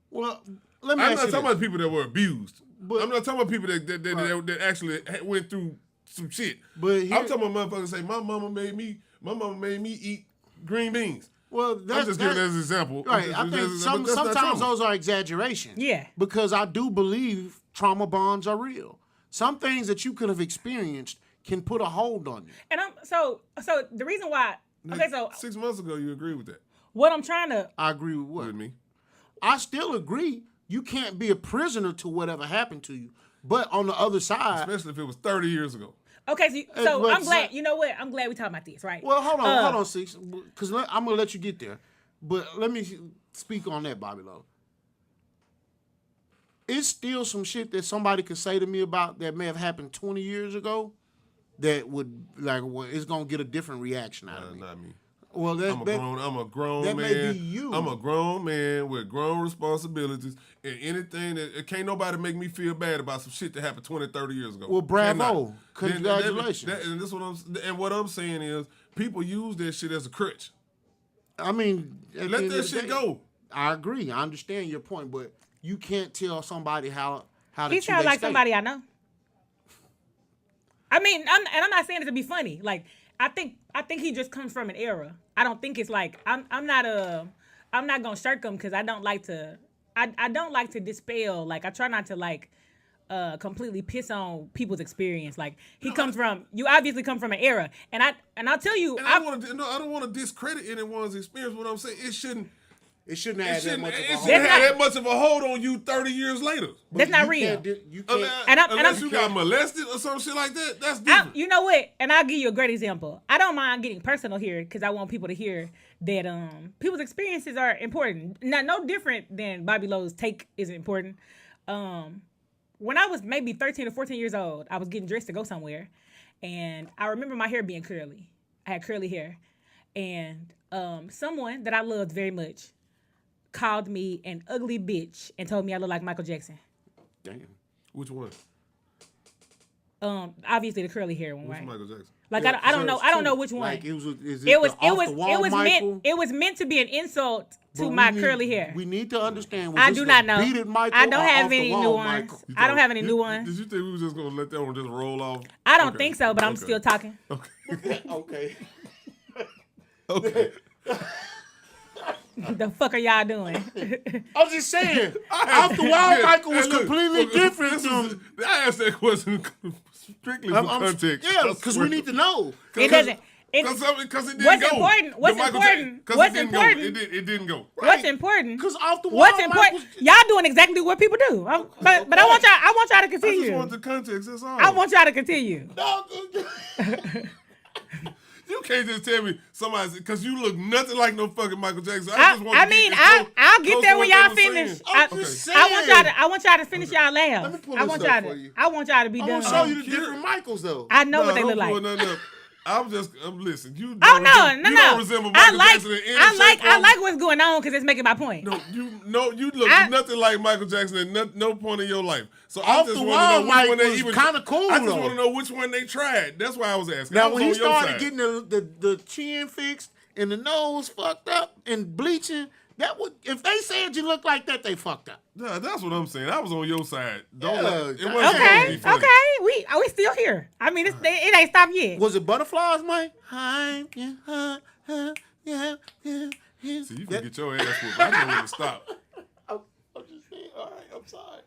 Well, let me I'm ask not you talking this. about people that were abused. But- I'm not talking about people that Right. actually went through some shit. But here- I'm talking about motherfuckers say my mama made me eat green beans. Well, I'm just giving that as an example. Right. I think But that's not sometimes trauma. those are exaggerations. Yeah. Because I do believe trauma bonds are real. Some things that you could have experienced can put a hold on you. And so the reason why, okay, so 6 months ago you agreed with that what I'm trying to, I agree with what? with me. I still agree. You can't be a prisoner to whatever happened to you. But on the other side, Especially if it was 30 years ago. okay, so but I'm glad, so- you know what, I'm glad we talking about this, right? well, hold on, SYXX, because I'm gonna let you get there. But let me speak on that, Bobby Lowe. It's still some shit that somebody could say to me about that may have happened 20 years ago that would, like, well, it's gonna get a different reaction out of me. Not me. Well, I'm a grown that man. may be you. I'm a grown man with grown responsibilities, and anything that can't nobody make me feel bad about some shit that happened 20, 30 years ago. Well, bravo. Cannot. Congratulations. And this what I'm saying is people use that shit as a crutch. I mean, at the Let end that of the shit day, go. I agree. I understand your point, but you can't tell somebody how to He chew sounds their like steak. somebody I know. I mean, I'm not saying it to be funny. Like, I think he just comes from an era. I don't think it's like I'm not gonna shirk him because I don't like to. I don't like to dispel. Like, I try not to like completely piss on people's experience. Like, you obviously come from an era, and I'll tell you. And I don't want to discredit anyone's experience. What I'm saying, it shouldn't have that much of a hold. have that much of a hold on you 30 years later. That's not You real. can't you can't. Unless you got molested or some shit like that, that's different. You know what? And I'll give you a great example. I don't mind getting personal here because I want people to hear that people's experiences are important. No different than Bobby Lowe's take is important. When I was maybe 13 or 14 years old, I was getting dressed to go somewhere, and I remember my hair being curly. I had curly hair, and someone that I loved very much called me an ugly bitch and told me I look like Michael Jackson. Damn. Which one? Obviously the curly hair one, Which right? Michael Jackson? Like Yeah, I don't so know. it's I don't two. know which one. Like it was It was meant to be an insult to my curly hair. We need to understand. Was I this do the not know. Beat it, Michael, I don't or have off the any wall, new ones. Michael? I don't have any new ones. Did you think we was just gonna let that one just roll off? I don't Okay. think so, but I'm Okay. still talking. Okay. Okay. Okay. The fuck are y'all doing? I'm just saying. Off the wall, Michael was completely different from. I asked that question strictly for context. Yeah, because we need to know. It doesn't. Because it didn't What's go. important? What's The Michael important? Jackson- 'cause What's it didn't important? Go. It didn't go. What's important? Because off the wall, What's important? Y'all doing exactly what people do. But I want y'all. I want y'all to I just continue. want the context. That's all. I want y'all to continue. You can't just tell me somebody because you look nothing like no fucking Michael Jackson. I'll get there when y'all finish. I'm just saying. I want y'all to finish y'all Let laugh. me pull I this want up y'all for to. you. I want y'all to be I'm done. gonna show you the different Michaels though. I know what they don't look pull like. nothing up. Listen, you. Oh don't no. don't resemble Michael Jackson in any shape, I form. like what's going on because it's making my point. No, you look nothing like Michael Jackson at no point in your life. So I Off just the want wall, to know which one they was even. kind of cool. I just though. want to know which one they tried. That's why I was asking. Now I was when he on your started side. getting the chin fixed and the nose fucked up and bleaching, that would if they said you look like that, they fucked up. Yeah, that's what I'm saying. I was on your side. It Yeah, wasn't Okay, supposed to be funny. we still here. I mean, it ain't stopped yet. Was it butterflies, man? Yeah. See, you can get your ass whooped. I know when to stop. I'm just saying. All right, I'm sorry.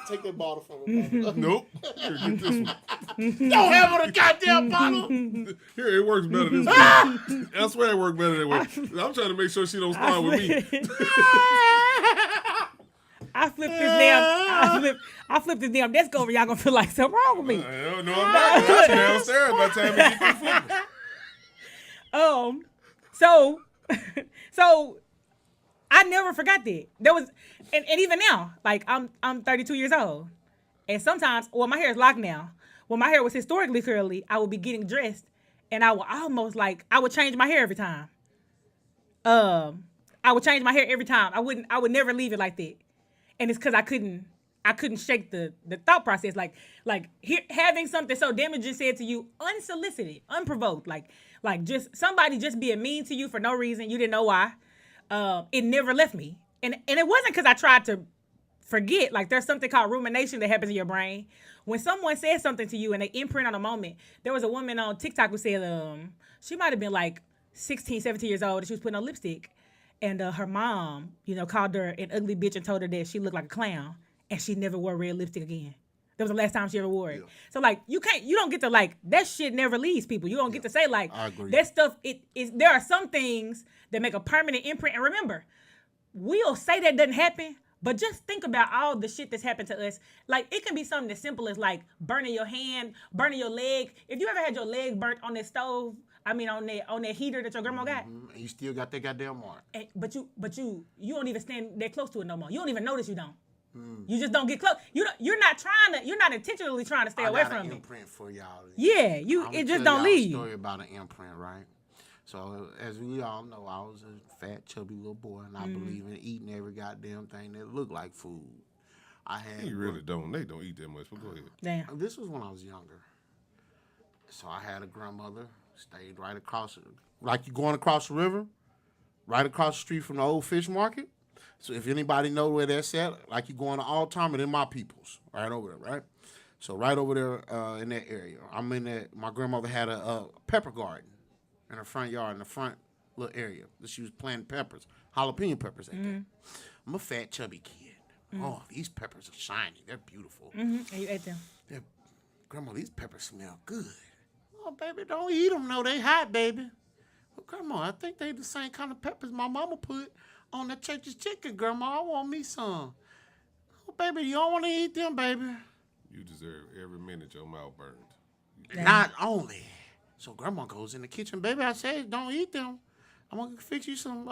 Take that bottle from me. Nope. Here, get this one. Don't have on a goddamn bottle. Here, it works better this way. I swear it works better that way. I'm trying to make sure she don't start with me. I flipped this damn desk over. Y'all gonna feel like something wrong with me. No, I'm not. I'm downstairs by the time we get through flipping. So I never forgot that. There was, and even now, like I'm 32 years old, and sometimes, well, my hair is locked now. When my hair was historically curly, I would be getting dressed, and I would change my hair every time. I would change my hair every time. I would never leave it like that, and it's because I couldn't shake the thought process. Like having something so damaging said to you, unsolicited, unprovoked, like just somebody just being mean to you for no reason. You didn't know why. It never left me. And it wasn't because I tried to forget. Like there's something called rumination that happens in your brain. When someone says something to you and they imprint on a moment, there was a woman on TikTok who said she might have been like 16, 17 years old and she was putting on lipstick. And her mom, called her an ugly bitch and told her that she looked like a clown and she never wore red lipstick again. That was the last time she ever wore it. Yeah. So like you don't get to like that shit never leaves people. You don't get to say like that stuff. There are some things that make a permanent imprint. And remember, we'll say that doesn't happen, but just think about all the shit that's happened to us. Like it can be something as simple as like burning your hand, burning your leg. If you ever had your leg burnt on that stove, on that heater that your grandma got, and you still got that goddamn mark. But you don't even stand that close to it no more. You don't even notice you don't. You just don't get close. You're not intentionally trying to stay away from it. I got an imprint for y'all. Yeah, it just don't leave you. Story about an imprint, right? So as we all know, I was a fat, chubby little boy, and I believe in eating every goddamn thing that looked like food. You really don't. They don't eat that much. But go ahead. Damn. This was when I was younger. So I had a grandmother, stayed right across, like you going across the river, right across the street from the old fish market. So if anybody know where that's at, like you going to Altamont and my peoples, right over there, right? So right over there in that area. I'm in that. My grandmother had a pepper garden in her front yard, in the front little area. She was planting peppers, jalapeno peppers at that. I'm a fat, chubby kid. Oh, these peppers are shiny. They're beautiful. And you ate them. Grandma, these peppers smell good. Oh, baby, don't eat them. No, they hot, baby. Well, Grandma, I think they the same kind of peppers my mama put on the church's chicken, Grandma. I want me some. Oh, baby, you don't want to eat them, baby. You deserve every minute your mouth burned. Not only. So Grandma goes in the kitchen, baby, I said, don't eat them. I'm going to fix you some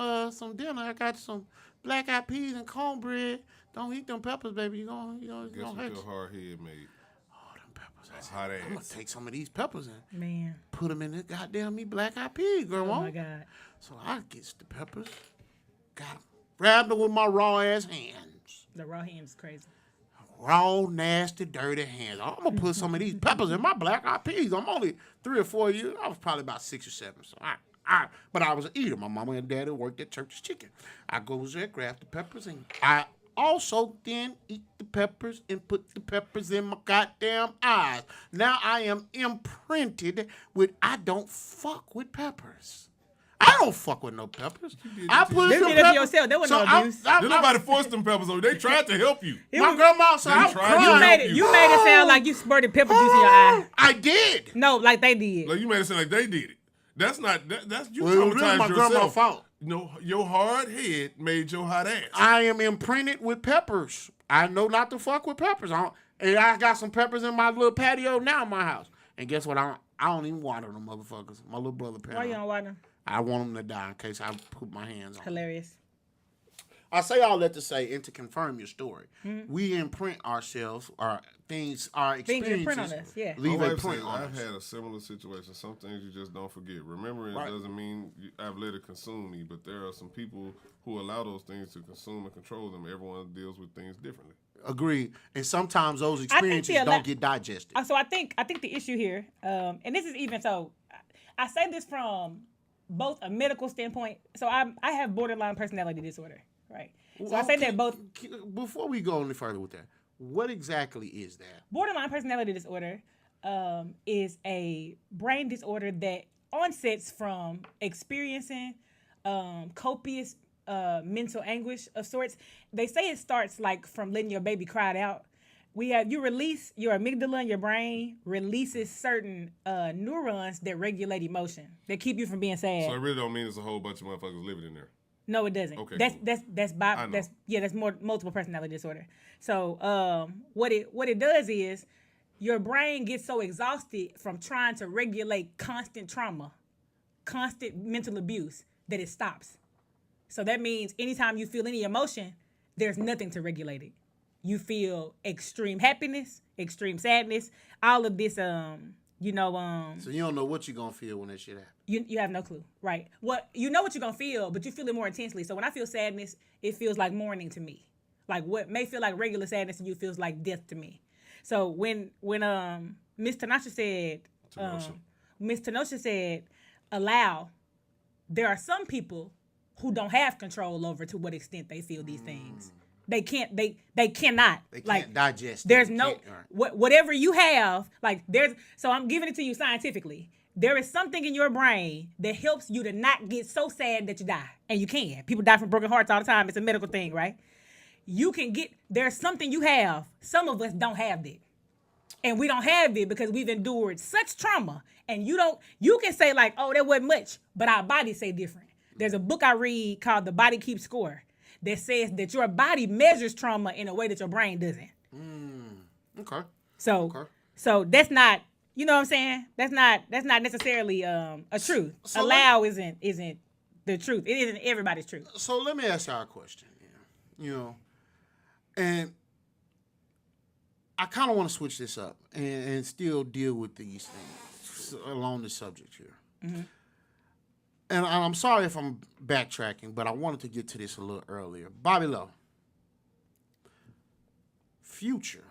dinner. I got some black-eyed peas and cornbread. Don't eat them peppers, baby. You gonna Guess what your hard head made? Oh, them peppers. I said, hot ass. I'm going to take some of these peppers and Man. put them in this goddamn black-eyed peas, Grandma. Oh, my God. So I gets the peppers, got them, grabbed them with my raw-ass hands. The raw ham is crazy. Raw, nasty, dirty hands. I'm going to put some of these peppers in my black-eyed peas. I'm only 3 or 4 years. I was probably about 6 or 7. So but I was an eater. My mama and daddy worked at Church's Chicken. I goes there, grab the peppers, and I also then eat the peppers and put the peppers in my goddamn eyes. Now I am imprinted with I don't fuck with peppers. I don't fuck with no peppers. I put They some did it peppers. yourself. That wasn't no abuse. Did nobody force them peppers on you? They tried to help you. My grandma, so I'm tried to crying. You made it sound like you spurted pepper juice in your eye. I did. No, like they did. Like you made it sound like they did it. That's not. That's you Well, it was really traumatized my yourself. grandma's fault. No, your hard head made your hot ass. I am imprinted with peppers. I know not to fuck with peppers. And I got some peppers in my little patio now in my house. And guess what? I don't even water them motherfuckers. My little brother planted Why you don't water them? I want them to die in case I put my hands on them. Hilarious. I say all that to say, and to confirm your story, we imprint ourselves things are Things experiences. imprint on us, yeah. Leave My a wife print said, on I've us. had a similar situation. Some things you just don't forget. Remembering Right. doesn't mean I've let it consume me, but there are some people who allow those things to consume and control them. Everyone deals with things differently. Agreed. And sometimes those think experiences the don't get digested. So I think the issue here, and this is even so, I say this from both a medical standpoint. So I have borderline personality disorder, right? So I say that both Before we go any further with that, what exactly is that? borderline personality disorder is a brain disorder that onsets from experiencing copious mental anguish of sorts. They say it starts like from letting your baby cry it out. You release your amygdala in your brain releases certain neurons that regulate emotion that keep you from being sad. So it really don't mean there's a whole bunch of motherfuckers living in there. No, it doesn't. Okay, That's cool. that's more multiple personality disorder. So what it does is your brain gets so exhausted from trying to regulate constant trauma, constant mental abuse that it stops. So that means anytime you feel any emotion, there's nothing to regulate it. You feel extreme happiness, extreme sadness, all of this So you don't know what you're gonna feel when that shit happens. You have no clue, right? You know what you're gonna feel, but you feel it more intensely. So when I feel sadness, it feels like mourning to me. Like what may feel like regular sadness to you feels like death to me. So when Miss Tanasha said, Miss Tanosha said, allow. There are some people who don't have control over to what extent they feel these things. They can't. They cannot. They can't digest it. There's They no can't- all right. whatever you have. Like there's. So I'm giving it to you scientifically. There is something in your brain that helps you to not get so sad that you die, and you can. People die from broken hearts all the time. It's a medical thing, right? You can get. There's something you have. Some of us don't have that, and we don't have it because we've endured such trauma. And you can say like, oh, that wasn't much, but our bodies say different. There's a book I read called The Body Keeps Score that says that your body measures trauma in a way that your brain doesn't. Okay. So that's not, you know what I'm saying? That's not necessarily a truth. So Allow isn't the truth. It isn't everybody's truth. So let me ask y'all a question. And I kind of want to switch this up and still deal with these things along the subject here. Mm-hmm. And I'm sorry if I'm backtracking, but I wanted to get to this a little earlier. Bobby Lowe, Future,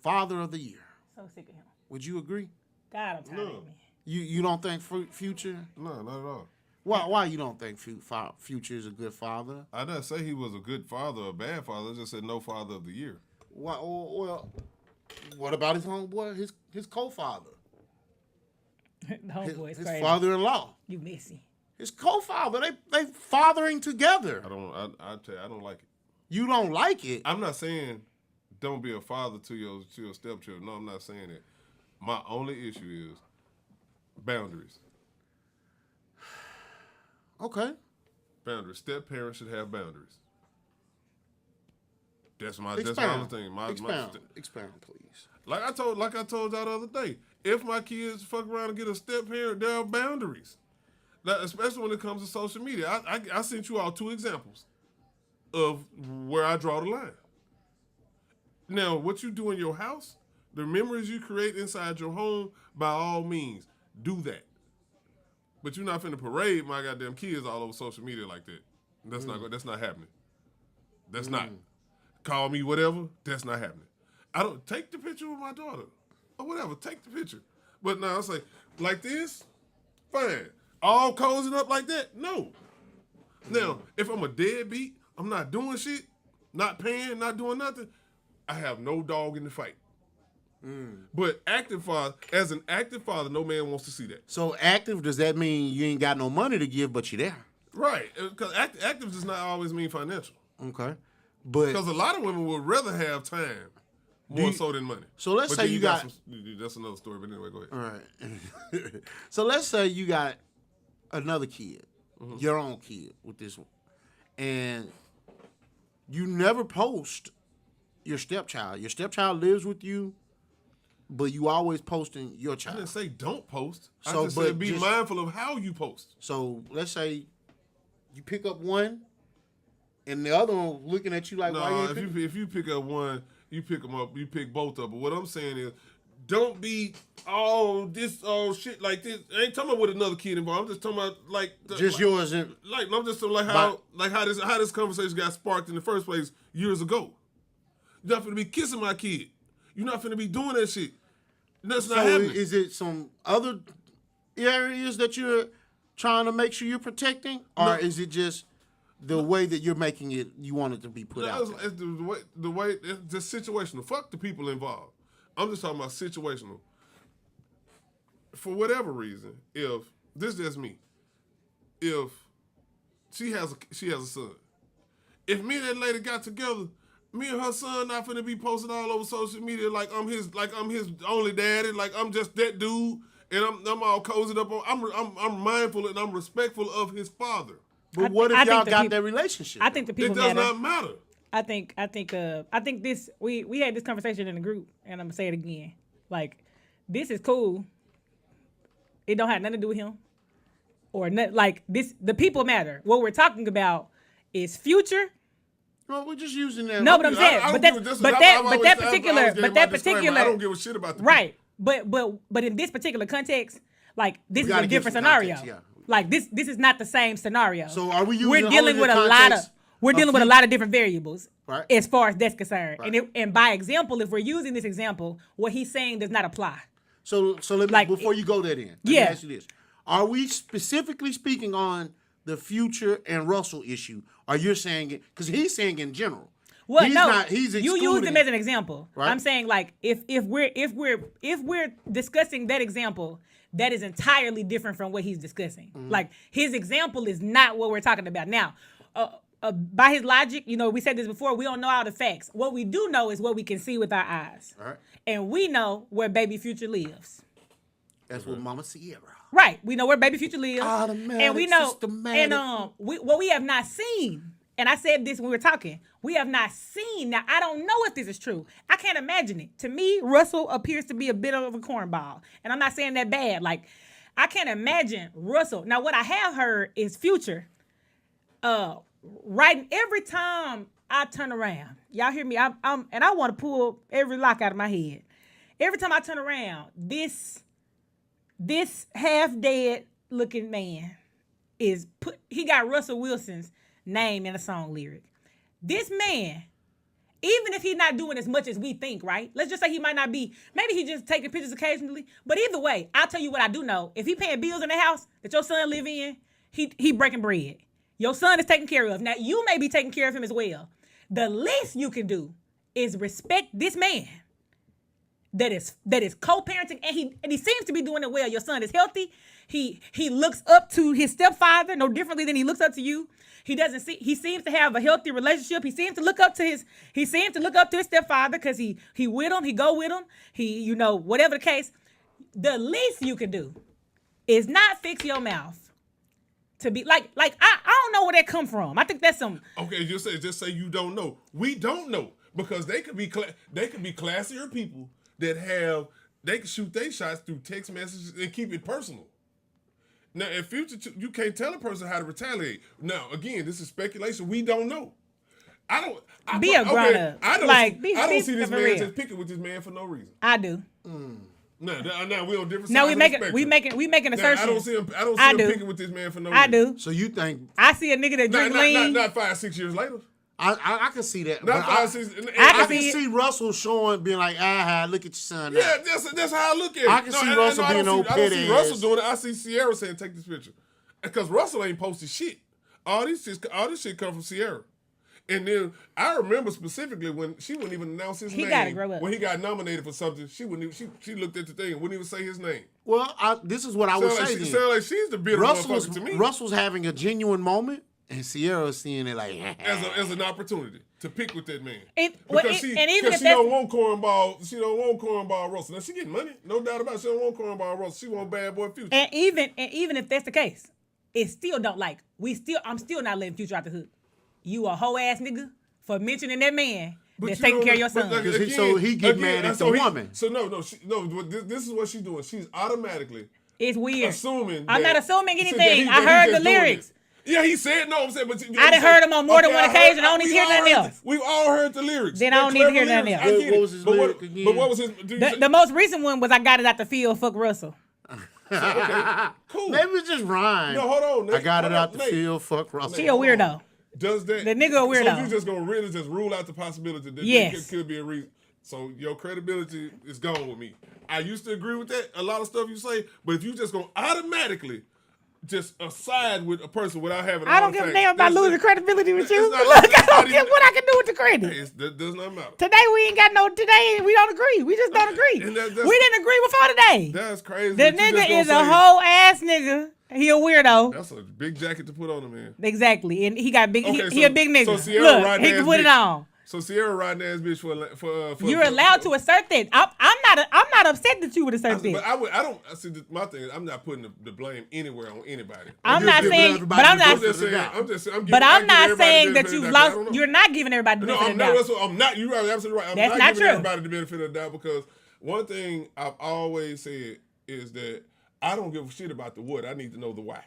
Father of the Year. So sick of him. Would you agree? God, I'm tired of him. You don't think Future? No, not at all. Why you don't think Future is a good father? I didn't say he was a good father or a bad father. I just said no father of the year. Well, what about his homeboy, his co-father? The homeboy's His crazy. father-in-law. You messy. His co-father. They fathering together. I tell you, I don't like it. You don't like it. I'm not saying don't be a father to your stepchildren. No, I'm not saying that. My only issue is boundaries. Okay. Boundaries. Step parents should have boundaries. That's my Expound. only thing. Expound, please. Like I told y'all the other day, if my kids fuck around and get a step parent, there are boundaries. Now, especially when it comes to social media. I sent you all 2 examples of where I draw the line. Now, what you do in your house, the memories you create inside your home, by all means, do that. But you're not finna parade my goddamn kids all over social media like that. That's not happening. That's not. Call me whatever. That's not happening. I don't take the picture with my daughter or whatever. Take the picture. But now I say like this, fine. All cozying up like that, no. Now if I'm a deadbeat, I'm not doing shit, not paying, not doing nothing. I have no dog in the fight. But as an active father, no man wants to see that. So active, does that mean you ain't got no money to give, but you're there? Right, because active does not always mean financial. Okay. But Because a lot of women would rather have time more so than money. So let's But say then you got that's another story, but anyway, go ahead. all right. So let's say you got another kid, your own kid with this one, and you never post your stepchild. Your stepchild lives with you, but you always posting your I child. didn't say don't post. I So, just but said be just- mindful of how you post. So let's say you pick up one, and the other one looking at you like, why you No, ain't pick-" if you pick up one, You pick them up. You pick both of them. What I'm saying is, don't be this shit like this. I ain't talking about with another kid involved. I'm just talking about yours. And I'm just talking how this conversation got sparked in the first place years ago. You're not finna be kissing my kid. You're not finna be doing that shit. That's not happening. Is it some other areas that you're trying to make sure you're protecting, or is it just the way that you're making it? You want it to be put out. It's the way it's just situational. Fuck the people involved. I'm just talking about situational. For whatever reason, if this is just me, if she has a son, if me and that lady got together, me and her son not finna be posted all over social media like I'm his only daddy, like I'm just that dude, and I'm all cozied up on. I'm mindful and I'm respectful of his father. But what if y'all got that relationship? I think the people It does matter. not matter. I think this we had this conversation in the group, and I'm gonna say it again. Like, this is cool. It don't have nothing to do with him, or not, like this. The people matter. What we're talking about is Future. Well, we're just using that. No, but I'm saying, but that particular, I don't give a shit about the right. But in this particular context, like this is a different scenario. Context, yeah. Like this is not the same scenario. So are we using? We're dealing with a lot of different variables, right, as far as that's concerned. Right. And by example, if we're using this example, what he's saying does not apply. So let me, before you go there, then let me ask you this: are we specifically speaking on the Future and Russell issue? Or you're saying it because he's saying in general? Well, he's no, not, he's you used him as an example. Right? I'm saying, like, if we're discussing that example, that is entirely different from what he's discussing. Mm-hmm. Like, his example is not what we're talking about now. By his logic, we said this before, we don't know all the facts. What we do know is what we can see with our eyes. All right. And we know where baby Future lives. That's what Mama Sierra. Right. We know where baby Future lives. Automatic, and we know, systematic. and what we have not seen, and I said this when we were talking, we have not seen. Now, I don't know if this is true. I can't imagine it. To me, Russell appears to be a bit of a cornball. And I'm not saying that bad. Like, I can't imagine Russell. Now, what I have heard is Future, right, every time I turn around, y'all hear me? And I want to pull every lock out of my head. Every time I turn around, this half-dead looking man he got Russell Wilson's name in a song lyric. This man, even if he's not doing as much as we think, right? Let's just say he might not be, maybe he just taking pictures occasionally. But either way, I'll tell you what I do know. If he paying bills in the house that your son live in, he breaking bread. Your son is taken care of. Now, you may be taking care of him as well. The least you can do is respect this man that is co-parenting, and he seems to be doing it well. Your son is healthy. He looks up to his stepfather no differently than he looks up to you. He seems to have a healthy relationship. He seems to look up to his stepfather because he with him, he go with him. Whatever the case, the least you can do is not fix your mouth to be like I don't know where that come from. I think that's some. Okay, just say you don't know. We don't know because they could be classier people that they can shoot their shots through text messages and keep it personal. Now, in Future, you can't tell a person how to retaliate. Now, again, this is speculation. We don't know. I don't see this man just picking with this man for no reason. I do. No, we on different sides. No, we making assertions. I don't see him picking with this man for no reason. I do. So you think I see a nigga that drink lean? Not 5-6 years later. I can see that. Not But 5, 6. I can see Russell being like, look at your son now. Yeah, that's how I look at it. I can see Russell being old petty. I don't see Russell doing it. I see Sierra saying, take this picture. Because Russell ain't posted shit. All this shit come from Sierra. And then I remember specifically when she wouldn't even announce his name. He gotta grow up. When he got nominated for something, she looked at the thing and wouldn't even say his name. Well, this is what I would say then. Sound like she's the bitter motherfucker to me. Russell's having a genuine moment, and Sierra's seeing it like as an opportunity to pick with that man. Because she don't want cornball Russell. Now she getting money, no doubt about it. She don't want cornball Russell. She want bad boy Future. And even if that's the case, it still don't I'm still not letting Future out the hook. You a hoe ass nigga for mentioning that man that's taking care of your son. So he get mad at the woman. So no. This is what she's doing. She's automatically it's weird. Assuming. I'm not assuming anything. I heard the lyrics. Yeah, he said no. I'm saying, but I done heard him on more than one occasion. I don't need to hear nothing else. We've all heard the lyrics. Then I don't need to hear nothing else. What was his lyric again? But what was his? The most recent one was I got it out the field. Fuck Russell. Okay, cool. Maybe it's just rhyme. No, hold on. Nate, I got it hold out on, the Nate. field. Fuck Russell. She a weirdo. Does that The nigga a weirdo. So you just gonna really just rule out the possibility that Yes. there could be a reason? So your credibility is gone with me. I used to agree with that, a lot of stuff you say, but if you just gonna automatically just side with a person without having, I don't give a damn about losing credibility with you. not- Look, it's I don't not care even- what I can do with the credit. That does not matter. Today we ain't got no. Today we don't agree. We just don't agree. And that's- We didn't agree before today. That's crazy. The that you just nigga gonna is a say- whole ass nigga. He a weirdo. That's a big jacket to put on him, man. Exactly, and he got big. Okay, he so- a big nigga. so Sierra Look, riding he can ass put it bitch. on. So Sierra riding ass bitch for You're allowed to assert that. I'm not upset that you would assert But that. I don't see. My thing is, I'm not putting the blame anywhere on anybody. I'm just not giving saying, everybody but I'm the not. I'm just saying. I'm giving, But I'm giving not everybody saying the that benefit you've of the doubt. I lost. don't know. You're not giving everybody the No, benefit I'm of not. the That's doubt. what I'm not. You're absolutely right. I'm That's not not giving true. everybody the benefit of the doubt because one thing I've always said is that I don't give a shit about the what. I need to know the why.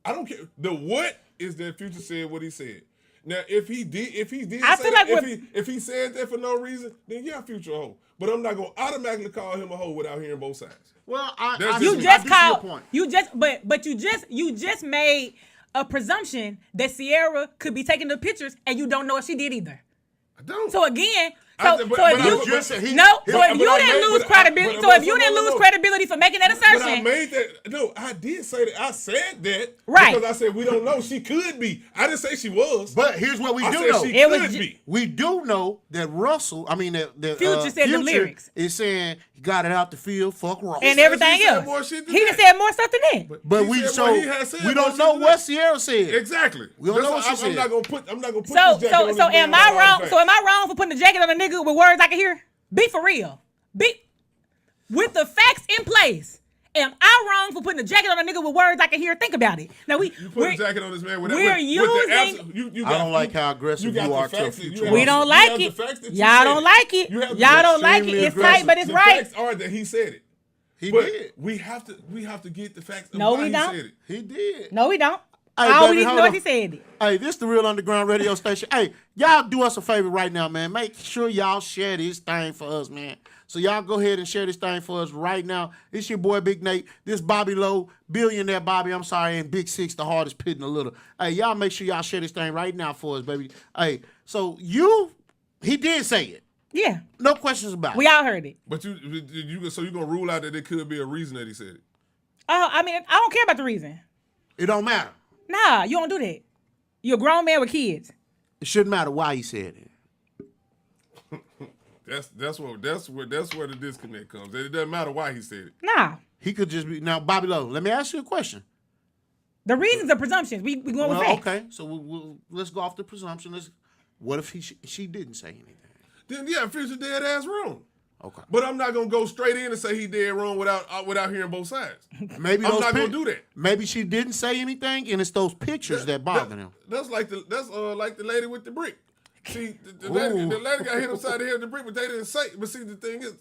I don't care. The what is that Future said what he said. Now, if he did I say feel that, like if he said that for no reason, then yeah, Future a hoe. But I'm not gonna automatically call him a hoe without hearing both sides. Well, That's I just You me. just I do see your called. point. You just but you just made a presumption that Sierra could be taking the pictures, and you don't know if she did either. I don't. So again, I- so but- so but if I you was just saying he- no, so but- if you but I didn't made- lose but I- credibility, but- so if you no, didn't no, lose no. credibility for making that But I assertion, made that. No, I did say that. I said that. Right. Because I said we don't know. She could be. I didn't say she was. But here's what we I do said know. she It was could ju- be. We do know that that Future said the lyrics. is saying he got it out the field. Fuck Russell. and everything He said else, more shit than he that. just said more stuff than that. But He we said so what he had said, we more don't shit know than what that. Sierra said. Exactly. We don't know what she I'm said. not gonna put. I'm not gonna put. So this jacket on so this man am without I all the wrong? facts. So am I wrong for putting the jacket on a nigga with words I can hear? Be for real. Be with the facts in place. Am I wrong for putting the jacket on a nigga with words I can hear? Think about it. Now You put a jacket on this man with we're with using- the absence. You I don't like how aggressive got you the are to facts that Future. you we have- don't you like have the it. facts that you Y'all said don't it. like it. You have the Y'all facts. don't like it. Extremely It's tight, but it's The right. facts are that he said it. He But did. we have to get the facts. Of No, why we he don't. Said it. He did. No, we don't. Hey, All we baby, need to hold know is on. he said it. Hey, this the Real Underground Radio Station. Hey, y'all do us a favor right now, man. Make sure y'all share this thing for us, man. So y'all go ahead and share this thing for us right now. It's your boy Big Nate. This Bobby Lowe, Billionaire Bobby, I'm sorry, and Big SYXX, the hardest pitting a little. Hey, y'all make sure y'all share this thing right now for us, baby. Hey, so he did say it. Yeah, No questions about we it. all heard it. But so you gonna rule out that there could be a reason that he said it. I mean, I don't care about the reason. It don't matter. Nah, you don't do that. You're a grown man with kids. It shouldn't matter why he said it. That's where the disconnect comes. It doesn't matter why he said it. Nah, He could just be now, Bobby Lowe. Let me ask you a question. the reasons are presumptions. We going with Well, facts. okay, so let's go off the presumption. What if she didn't say anything? Then yeah, Future dead ass wrong. Okay, But I'm not gonna go straight in and say he dead wrong without hearing both sides. maybe I'm those not gonna do that. Maybe she didn't say anything, and it's those pictures that bother him. That's like the lady with the brick. See, the lady got hit upside the head with the brick, but they didn't say. But see, the thing is,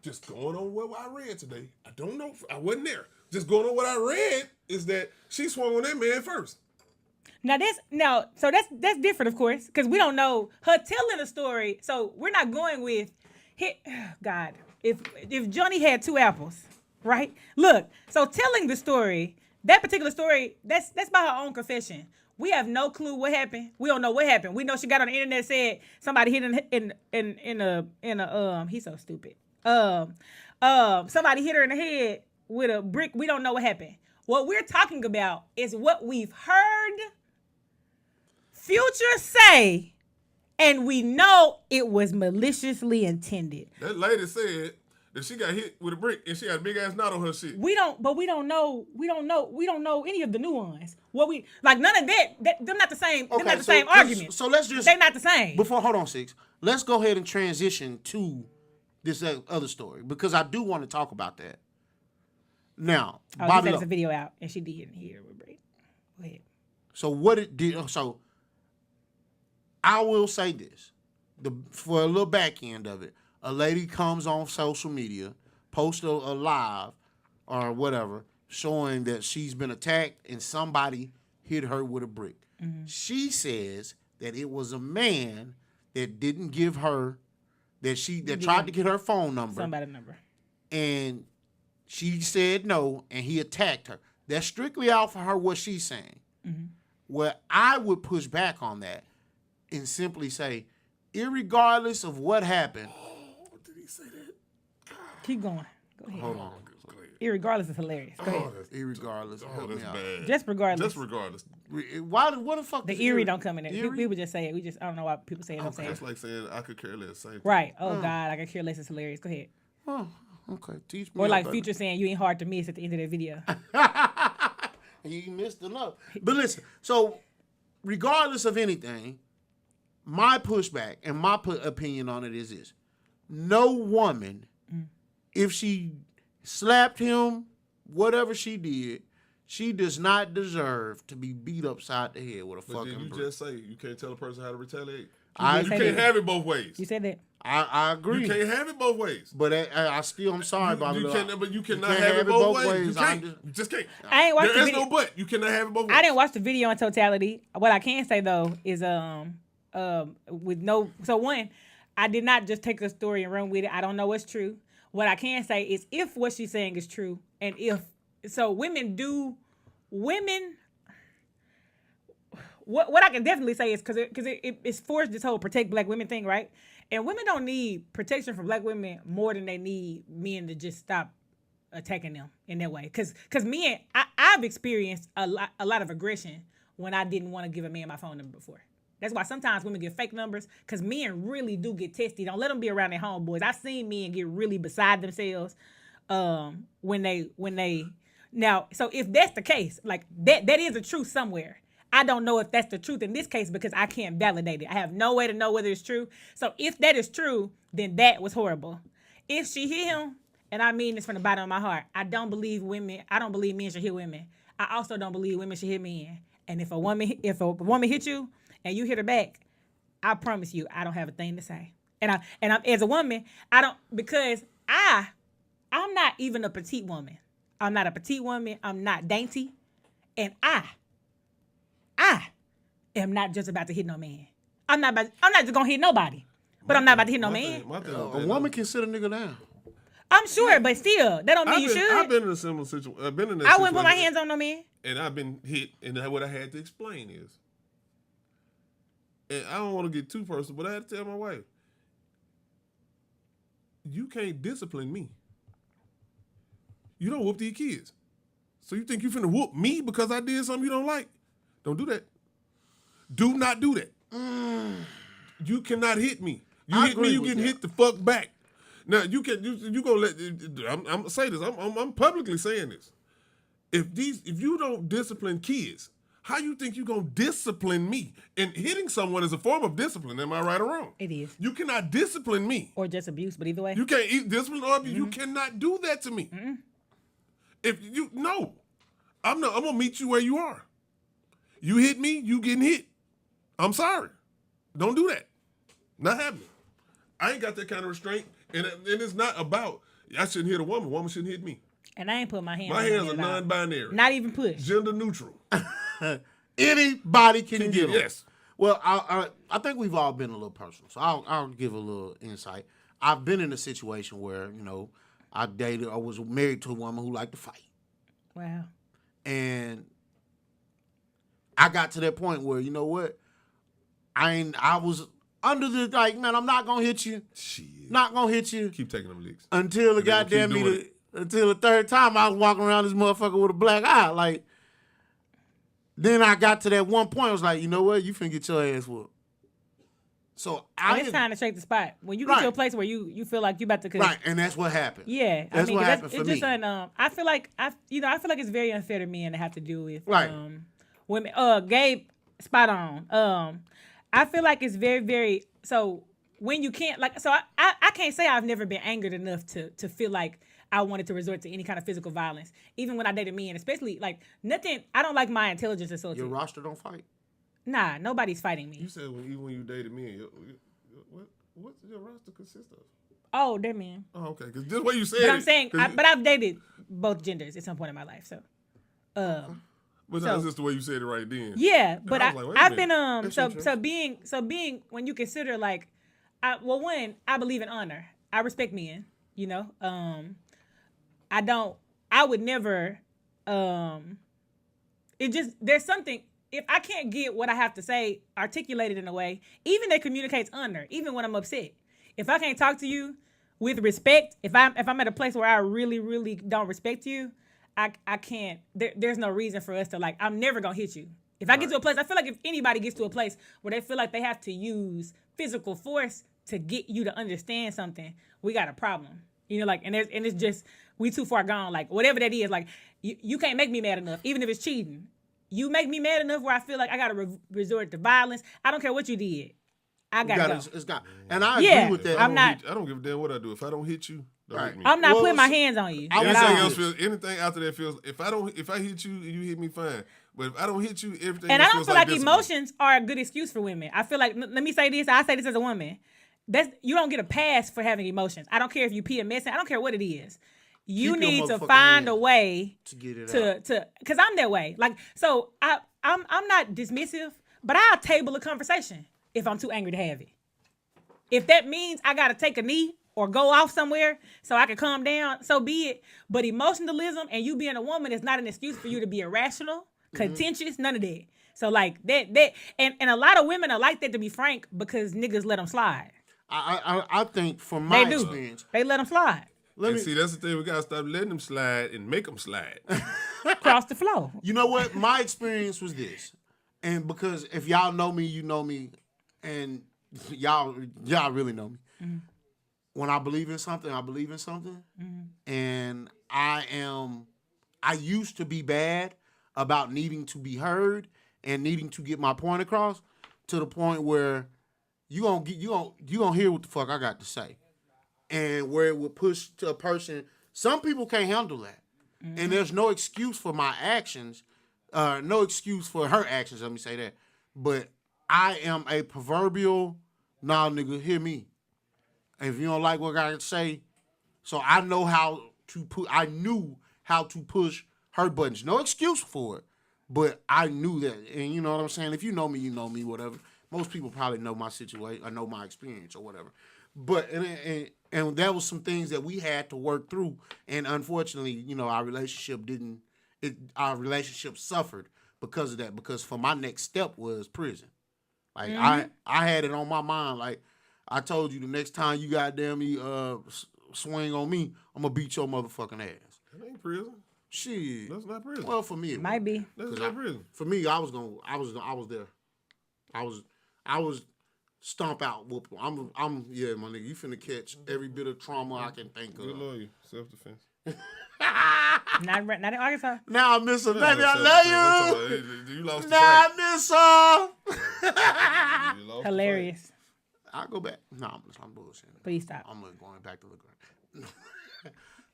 just going on what I read today. I don't know. I wasn't there. Just going on what I read is that she swung on that man first. So that's different, of course, because we don't know her telling the story. So we're not going with, God, if Johnny had two apples, right? Look, so telling the story, that particular story, that's by her own confession. We have no clue what happened. We don't know what happened. We know she got on the internet, said somebody hit in a he's so stupid. Somebody hit her in the head with a brick. We don't know what happened. What we're talking about is what we've heard Future say, and we know it was maliciously intended. That lady said that she got hit with a brick and she had a big ass knot on her shit. We don't know any of the nuance. What we like, none of that. Them not the same. Them not the same argument. So let's just They're not the same. Hold on, SYXX. Let's go ahead and transition to this other story because I do want to talk about that. Now, Oh, Bobby there's Lowe. a video out, and she did hit here with break. Go ahead. So what it did? So I will say this: for a little back end of it, a lady comes on social media, posts a live or whatever, showing that she's been attacked and somebody hit her with a brick. She says that it was a man that didn't give her that tried to get her phone number. Somebody number. And she said no, and he attacked her. That's strictly out for her what she's saying. Well, I would push back on that and simply say, irregardless of what happened. Oh, did he say that? Keep going. Go ahead. Hold on. Irregardless is hilarious. Go ahead. Irregardless. Help me That's out. bad. Just regardless. Just regardless. What the fuck? The is eerie don't come in there. Eerie? People just say it. I don't know why people say it. Don't say it. That's like saying I could care less. Same thing. Right. Oh God, I can care less. It's hilarious. Go ahead. Oh, okay. Teach me. Or like about Future saying you ain't hard to miss at the end of that video. it. You missed enough. But listen. So, regardless of anything, my pushback and my opinion on it is this: no woman, if she slapped him, whatever she did, she does not deserve to be beat upside the head with a But fucking then you brick. just say you can't tell a person how to retaliate. I You say can't that. have it both ways. You said that. I agree. You can't have it both ways. But I'm sorry, Bobby. You can't, but you cannot can't have it both ways. You I can't. You just can't. I ain't watched There the is no video. but. You cannot have it both ways. I didn't watch the video in totality. What I can say though is with no one, I did not just take a story and run with it. I don't know what's true. What I can say is if what she's saying is true, and if so, women. What I can definitely say is because it's forced this whole protect black women thing, right? And women don't need protection from black women more than they need men to just stop attacking them in that way. Because men, I've experienced a lot of aggression when I didn't want to give a man my phone number before. That's why sometimes women get fake numbers because men really do get testy. Don't let them be around their homeboys. I've seen men get really beside themselves when they now. So if that's the case, like that is a truth somewhere. I don't know if that's the truth in this case because I can't validate it. I have no way to know whether it's true. So if that is true, then that was horrible. If she hit him, and I mean this from the bottom of my heart, I don't believe men should hit women. I also don't believe women should hit men. And if a woman hit you and you hit her back, I promise you, I don't have a thing to say. And I'm as a woman, I don't, because I'm not even a petite woman. I'm not a petite woman. I'm not dainty, and I am not just about to hit no man. I'm not just gonna hit nobody, but I'm not about to hit no man. A woman can sit a nigga down. I'm sure, but still, that don't mean you should. I've been in a similar situation. I've been in that I wouldn't put my situation, hands on no man. and I've been hit. And what I had to explain is, and I don't want to get too personal, but I had to tell my wife, you can't discipline me. You don't whoop these kids. So you think you finna whoop me because I did something you don't like? Don't do that. Do not do that. You cannot hit me. You hit me, you getting hit the fuck back. Now you gonna let. I'm gonna say this. I'm publicly saying this. If you don't discipline kids, how you think you gonna discipline me? And hitting someone is a form of discipline. Am I right or wrong? It is. You cannot discipline me. Or just abuse, but either way. You can't discipline or abuse. You cannot do that to me. If you no, I'm gonna meet you where you are. You hit me, you getting hit. I'm sorry. Don't do that. Not happening. I ain't got that kind of restraint, and it's not about I shouldn't hit a woman. Woman shouldn't hit me. And I ain't put my hands. My on hands it are at all. non-binary, Not even push. gender neutral. Anybody can get them. Yes. Well, I think we've all been a little personal, so I'll give a little insight. I've been in a situation where I was married to a woman who liked to fight, Wow. and I got to that point where I was under the man, I'm not gonna hit you, Shit. not gonna hit you Keep taking them licks. until the And then goddamn keep doing until the third time I was walking around this motherfucker with a black eye. Like, then I got to that one point. I was like, you know what? You finna get your ass whooped. So It's time to shake the spot. When you get to a place where you feel like you about to right, and that's what happened. Yeah, That's what happened for it's me. just I feel like it's very unfair to men to have to deal with Right. women. Gabe, spot on. I feel like it's very, very so when you can't I can't say I've never been angered enough to feel like I wanted to resort to any kind of physical violence, even when I dated men, especially like nothing. I don't like my intelligence assaulted. Your roster don't fight. Nah, nobody's fighting You me. said even when you dated me, what's your roster consist of? Oh, they're men. Oh, okay. Because just the way you said But it. I'm saying, 'cause but I've dated both genders at some point in my life. So, but that's just the way you said it right then. yeah. But I was like, wait a I've minute. been That's so being when you consider like, I believe in honor. I respect men. You know, I would never. It just there's something. If I can't get what I have to say articulated in a way, even that communicates honor, even when I'm upset. If I can't talk to you with respect, if I'm at a place where I really, really don't respect you, I can't. There's no reason for us to like. I'm never gonna hit you. If I get to a place, I feel like if anybody gets to a place where they feel like they have to use physical force to get you to understand something, we got a problem. You know, like, and it's just we too far gone. Like whatever that is, like you can't make me mad enough, even if it's cheating. You make me mad enough where I feel like I gotta resort to violence. I don't care what you did. I gotta go. It's got, and I agree with that. I'm not. I don't give a damn what I do. If I don't hit you, don't hit me. I'm not Well, putting my hands on you. Anything after that feels. If I hit you, you hit me fine. But if I don't hit you, everything. And I don't feels feel like discipline. emotions are a good excuse for women. I feel like let me say this. I say this as a woman. You don't get a pass for having emotions. I don't care if you pee a mess. I don't care what it is. You Keep your need to motherfucking find a hands way to get it out. to because I'm that way. Like so, I'm not dismissive, but I'll table a conversation if I'm too angry to have it. If that means I gotta take a knee or go off somewhere so I can calm down, so be it. But emotionalism and you being a woman is not an excuse for you to be irrational, contentious, none of that. So like that and a lot of women are like that, to be frank, because niggas let them slide. I think from my experience, they let them slide. See, that's the thing. We gotta stop letting them slide and make them slide. Across the floor. You know what? My experience was this, and because if y'all know me, you know me, and y'all really know me. Mm-hmm. When I believe in something, I believe in something, and I used to be bad about needing to be heard and needing to get my point across to the point where you gonna hear what the fuck I got to say. And where it would push to a person, some people can't handle that. Mm-hmm. And there's no excuse for my actions, no excuse for her actions, let me say that. But I am a proverbial, nah, nigga, hear me. If you don't like what I got to say, so I knew how to push her buttons. No excuse for it, but I knew that. And you know what I'm saying? If you know me, whatever. Most people probably know my situation or know my experience or whatever. But and that was some things that we had to work through, and unfortunately, you know, our relationship suffered because of that. Because for my next step was prison. Like I had it on my mind. Like I told you, the next time you goddamn me swing on me, I'm gonna beat your motherfucking ass. That ain't prison. Shit, that's not prison. Well, for me, it might be. That's not prison. For me, I was there. I was stomp out whoop. I'm yeah, my nigga. You finna catch every bit of trauma I can think of. Good lawyer, self-defense. not in Arkansas. Now I miss her, baby. I love you. You lost now I miss her. Hilarious. I'll go back. No, I'm bullshitting. Please stop. I'm going back to the ground.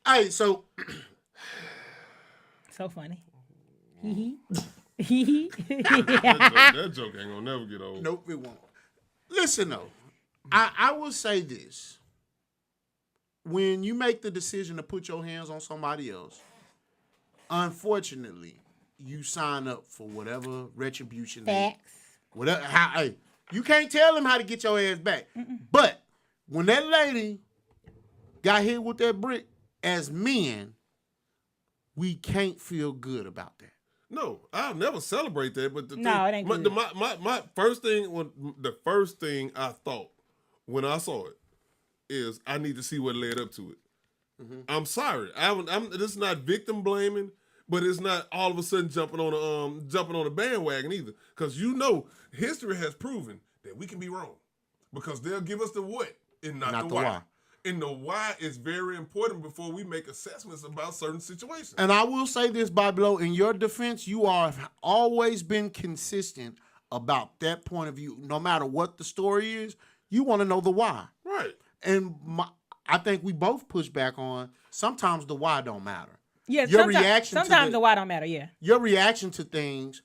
Hey, so funny. that joke ain't gonna never get old. Nope, it won't. Listen though, I will say this. When you make the decision to put your hands on somebody else, unfortunately, you sign up for whatever retribution. Facts. Hey, you can't tell them how to get your ass back. Mm-mm. But when that lady got hit with that brick, as men, we can't feel good about that. No, I'll never celebrate that. But it ain't good. My first thing, the first thing I thought when I saw it is I need to see what led up to it. Mm-hmm. I'm sorry, this is not victim blaming, but it's not all of a sudden jumping on a bandwagon either. Because you know, history has proven that we can be wrong because they'll give us the what and not the why. And the why is very important before we make assessments about certain situations. And I will say this, Boblo, in your defense, you have always been consistent about that point of view. No matter what the story is, you want to know the why. Right. And I think we both push back on sometimes the why don't matter. Yeah, your reaction sometimes the why don't matter, yeah. Your reaction to things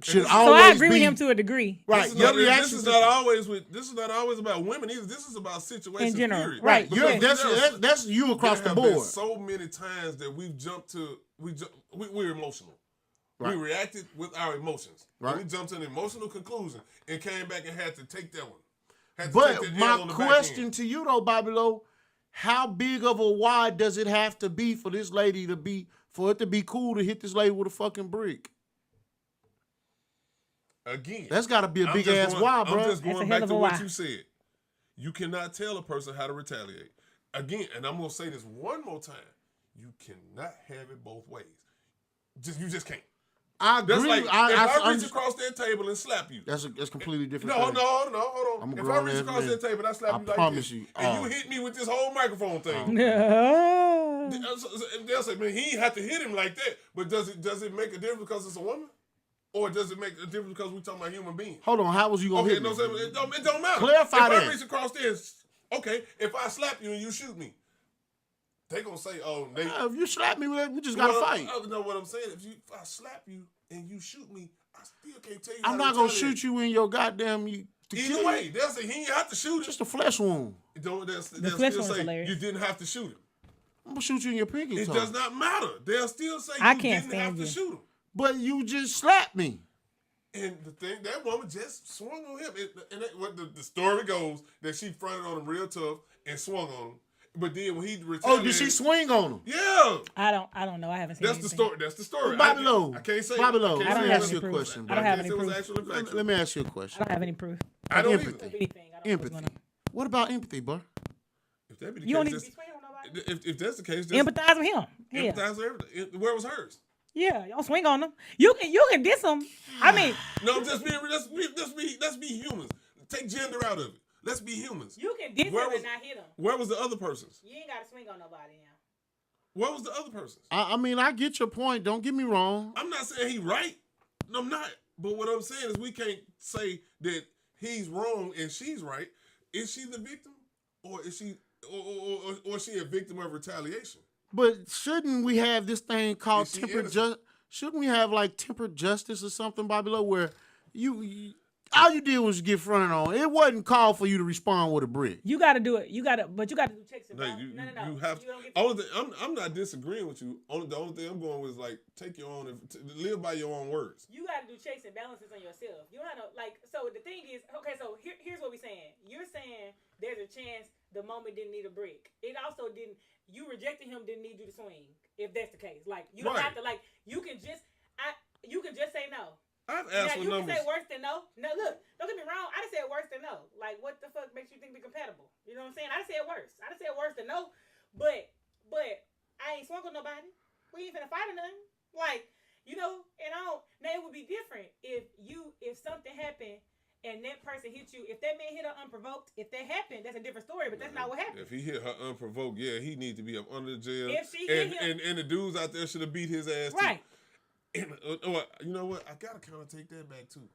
should So I always agree be with him to a degree. right. This Your is, not, reaction. this is not always with. This is not always about women either. This is about situations. In general. Period. Right. Because That's you across the there have been board. so many times that we've jumped to we're emotional. Right. We reacted with our emotions. Right. And we jumped to an emotional conclusion and came back and had to take that one. Had to But take that my L on the back question end. to you though, Bobby Lowe, how big of a why does it have to be for this lady to be for it to be cool to hit this lady with a fucking brick? Again, That's got to be a I'm big just ass going- why, I'm bro. just That's going a back hell of to a what why. you said. You cannot tell a person how to retaliate. Again, and I'm gonna say this one more time. You cannot have it both ways. You just can't. I agree. That's like if I reach I'm- across that table and slap you. that's completely different. No, thing. hold on. I'm a If I grown reach ass across man. that table and I slap I you like promise this, you. and you hit me with this whole microphone thing, No. they'll say, man, he ain't have to hit him like that. But does it make a difference because it's a woman? Or does it make a difference because we talking about human beings? Hold on, how was you gonna Okay, hit no, me? it don't matter. Clarify if that. I reach across there, okay, if I slap you and you shoot me, they gonna say, oh, they. If you slap me, we just gotta fight. I know what I'm saying. If I slap you and you shoot me, I still can't tell you. I'm not gonna shoot you in your goddamn. To Either kill way, you. they'll say he ain't have to shoot him. Just a flesh wound. They'll flesh still wound is say hilarious. you didn't have to shoot him. I'm gonna shoot you in your pinky It toe. does not matter. They'll still say I you can't didn't have stand to you. shoot him. But you just slapped me. And the thing, that woman just swung on him. What the story goes, that she fronted on him real tough and swung on him. But then when he retaliated, Oh, did she swing on him? yeah, I don't know. I haven't seen that's the anything. story. That's the story. Bobby Lowe. I can't say. Bobby Lowe. I I can't don't say have it was- any proof. question, I don't bro. have I any can't say it was proof. actual and factual. Let me ask you a I question. don't have any proof. I don't Empathy. either. Anything. I don't know what's going Empathy. on. What about empathy, bro? If that be the You don't case, need to be just, swinging on nobody. if that's the case, just Empathize with him. Yeah. empathize with everything. Where was hers? Yeah, y'all swing on them. You can diss them. I mean, No, let's be humans. Take gender out of it. Let's be humans. you can diss Where them was- and not hit them. Where was the other person's? You ain't got to swing on nobody now. Where was the other person's? I mean, I get your point. Don't get me wrong. I'm not saying he right. No, I'm not. But what I'm saying is we can't say that he's wrong and she's right. Is she the victim, or is she, or is she a victim of retaliation? But shouldn't we have this thing called Is she tempered innocent? justice? Shouldn't we have like tempered justice or something, Bobby Lowe, where you all you did was get fronted on. It wasn't called for you to respond with a brick. You got to do it. But you got to do checks and No, balances. No. you have to. You don't get Only thing, I'm not disagreeing with you. The only thing I'm going with is like take your own, live by your own words. You got to do checks and balances on yourself. You don't have to, like, so the thing is, okay, so here's what we're saying. You're saying there's a chance the moment didn't need a brick. It also didn't, you rejecting him didn't need you to swing, if that's the case. Like, you don't Right. have to, like, you can just say no. I've Now, asked for you can numbers. say worse than no. No, look, don't get me wrong. I just said worse than no. Like, what the fuck makes you think we're compatible? You know what I'm saying? I just said worse. I just said worse than no. But I ain't swung on nobody. We ain't finna fight or nothing. Like, you know, and now it would be different if something happened and that person hit you. If that man hit her unprovoked, if that happened, that's a different story. But that's not what happened. If he hit her unprovoked, yeah, he need to be up under the jail. If she hit him- and the dudes out there should have beat his ass Right. too. And, you know what? I gotta kind of take that back too.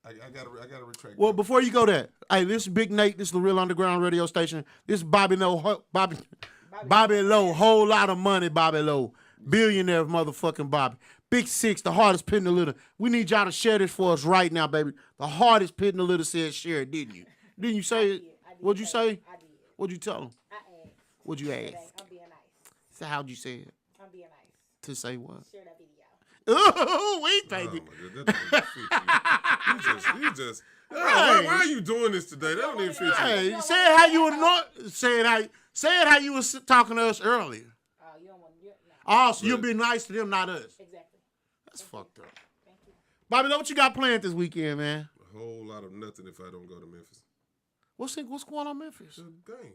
I gotta retract. Well, that. before you go there, hey, this is Big Nate. This is the Real Underground Radio Station. This is Bobby Lowe. Bobby Lowe. Whole lot of money, Bobby Lowe. Billionaire motherfucking Bobby. Big SYXX, the hardest pit in the litter. We need y'all to share this for us right now, baby. The hardest pit in the litter said share it, didn't you? Didn't you say it? What'd you say? I did. What'd you tell him? I asked. What'd you ask? I'm being nice. So how'd you say it? I'm being nice. To say what? Share that video. Ooh, wait, baby. Oh my God, that don't even fit you. You just. Why are you doing this today? That don't even fit you. Hey, say it how you would not. Say it how you was talking to us earlier. Oh, you don't want to. No. Oh, so you'll be nice to them, not us. Exactly. That's fucked up. Thank you. Bobby, what you got planned this weekend, man? A whole lot of nothing if I don't go to Memphis. What's going on in Memphis? It's a game.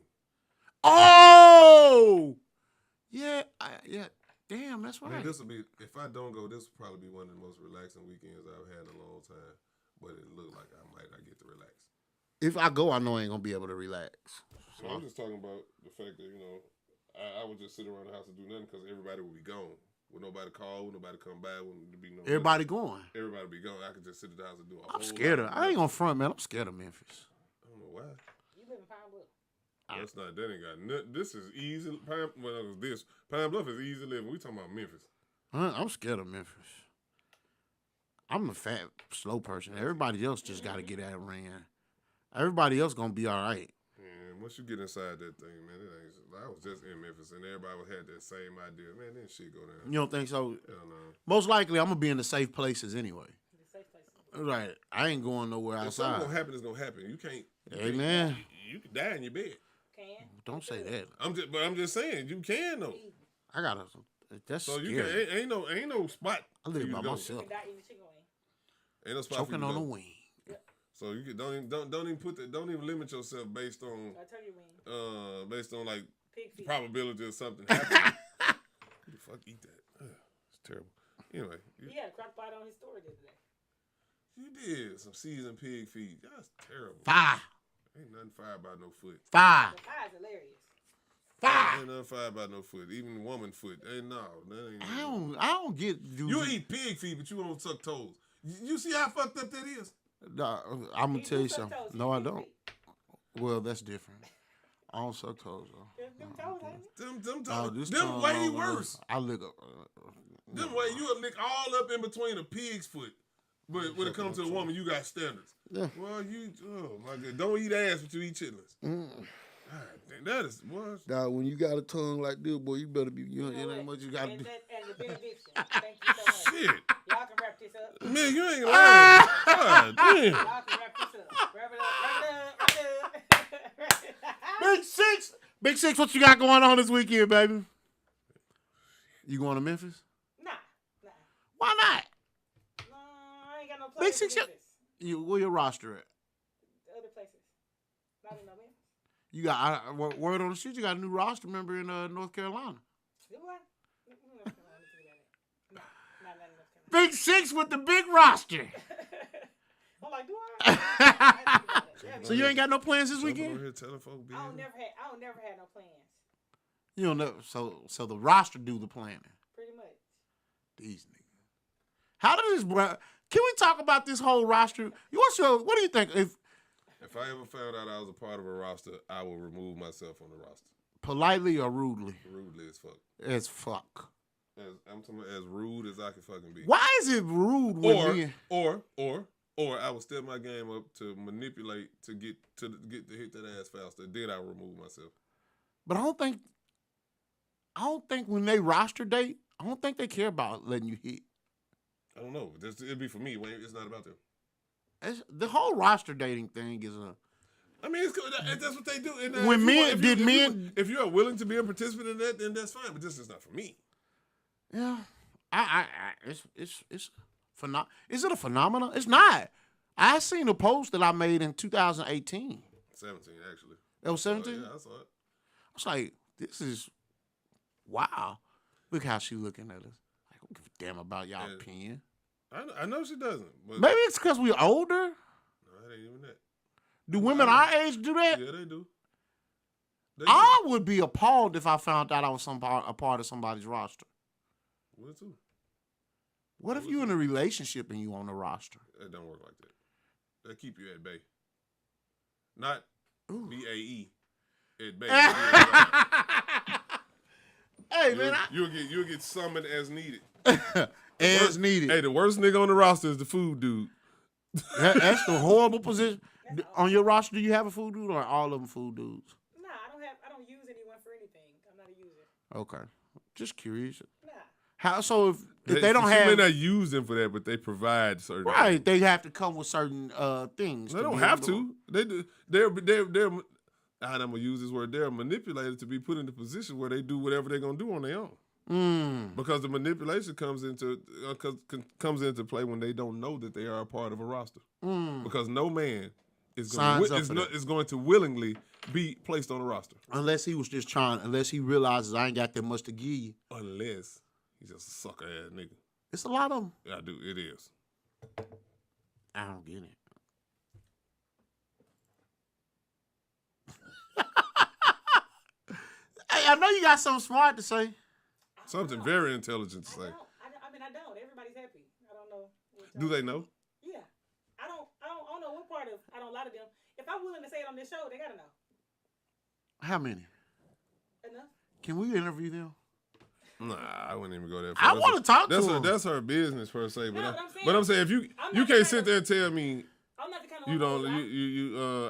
Oh, yeah, yeah. Damn, that's I right. mean, this will be, if I don't go, this will probably be one of the most relaxing weekends I've had in a long time. But it looks like I might not get to relax. If I go, I know I ain't gonna be able to relax. So I'm just talking about the fact that, I would just sit around the house and do nothing because everybody would be gone. Would nobody call? Would nobody come by? Wouldn't be no. Everybody going. Everybody be gone. I could just sit at the house and do a whole I'm scared lot of. I ain't gonna front, man. I'm scared of Memphis. I don't know why. You live in Pine Bluff. That's not. That ain't got nothing. This is easy. Pine Bluff is easy living. We talking about Memphis. I'm scared of Memphis. I'm a fat, slow person. Everybody else just got to get that ran. Everybody else gonna be all right. Man, once you get inside that thing, man, it ain't. I was just in Memphis, and everybody had that same idea. Man, that shit go down. You don't think so? Hell no. Most likely, I'm gonna be in the safe places anyway. Right. I ain't going nowhere If outside. something gonna happen, it's gonna happen. You can't. Amen. You can die in your bed. Don't say that. I'm just saying, you can though. I gotta. That's So scary. you can. Ain't no spot. I live for you by to go. myself. Ain't no spot Choking for you on to a go. wing. So you can, don't even limit yourself based on like probability of something happening. Who the fuck eat that? It's terrible. Anyway, he had a crock pot on his story the other day. You did some seasoned pig feet. That's terrible. Fire. Ain't nothing fire about no foot. Fire. The pie is hilarious. Fire. Ain't nothing fire about no foot. Even woman foot. That ain't. I don't get. You eat pig feet, but you don't suck toes. You see how fucked up that is? Nah, I'm gonna tell you something. No, I don't. Well, that's different. I don't suck toes though. Them This them tongue way long worse. enough. I lick up. Them way you'll lick all up in between a pig's foot. But when it comes to a woman, you got standards. Yeah. Well, oh my God, don't eat ass, but you eat chitlins. God, damn, that is what. Now, when you got a tongue like this, boy, you better be. You know, it ain't much you got to do. And the benediction. Thank you so much. Shit, Y'all can wrap this up. man, you ain't lying. God damn. Y'all can wrap this up. Wrap it up. Big Six. Big Six, what you got going on this weekend, baby? You going to Memphis? Nah. Why not? No, I ain't got no Big plans. Six, where your roster at? Other places. Not in no Memphis. You got word on the street. You got a new roster member in North Carolina. Do I? No, not in North Carolina. Big Six with the big roster. I'm like, do I? So you ain't got no plans this Jumping weekend? on here telling folk I don't never had no plans. You don't know. So the roster do the planning. Pretty much. These niggas. How does this? Can we talk about this whole roster? What do you think? If If I ever found out I was a part of a roster, I will remove myself from the roster. politely or rudely? Rudely as fuck. As fuck. I'm talking about as rude as I can fucking be. Why is it rude when Or I will step my game up to manipulate to get to hit that ass faster. Then I remove myself. But I don't think when they roster date, I don't think they care about letting you hit. I don't know. It'd be for me. It's not about them. The whole roster dating thing is a. I mean, it's good. That's what they do. And, When if you are willing to be a participant in that, then that's fine. But this is not for me. Yeah, it's Is it a phenomenon? It's not. I seen a post that I made in 2018. 17 actually. That was 17. Yeah, I saw it. I was like, this is wow. Look how she looking at us. I don't give a damn about y'all opinion. I know she doesn't. But Maybe it's because we're older. No, it ain't even that. Do women our age do that? Yeah, they do. I would be appalled if I found out I was a part of somebody's roster. Would too. What if you're in a relationship and you on the roster? It don't work like that. They keep you at bay. Not BAE. At bay. Hey man, you'll get summoned as needed. as needed. Hey, the worst nigga on the roster is the food dude. That's the horrible position. On your roster, do you have a food dude or all of them food dudes? Nah, I don't use anyone for anything. I'm not a user. Okay, just curious. Nah. How so? If they don't have, you may not use them for that, but they provide certain. Right, things. they have to come with certain things. They don't have to. They do. They're. I'm gonna use this word. They're manipulated to be put in the position where they do whatever they're gonna do on their own. Because the manipulation comes into play when they don't know that they are a part of a roster. Because no man is going to willingly be placed on a roster unless he was just trying. Unless he realizes I ain't got that much to give you. Unless he's just a sucker ass nigga. It's a lot of them. Yeah, I do. It is. I don't get it. Hey, I know you got something smart to say. Something very intelligent to say. I don't. Everybody's happy. I don't know. Do they know? Yeah. I don't know what part of I don't lie to them. If I'm willing to say it on this show, they gotta know. How many? Enough. Can we interview them? Nah, I wouldn't even go that I far. want to talk to him. That's her business per se. No, But I'm saying if you can't sit there and tell me I'm not the kind of you woman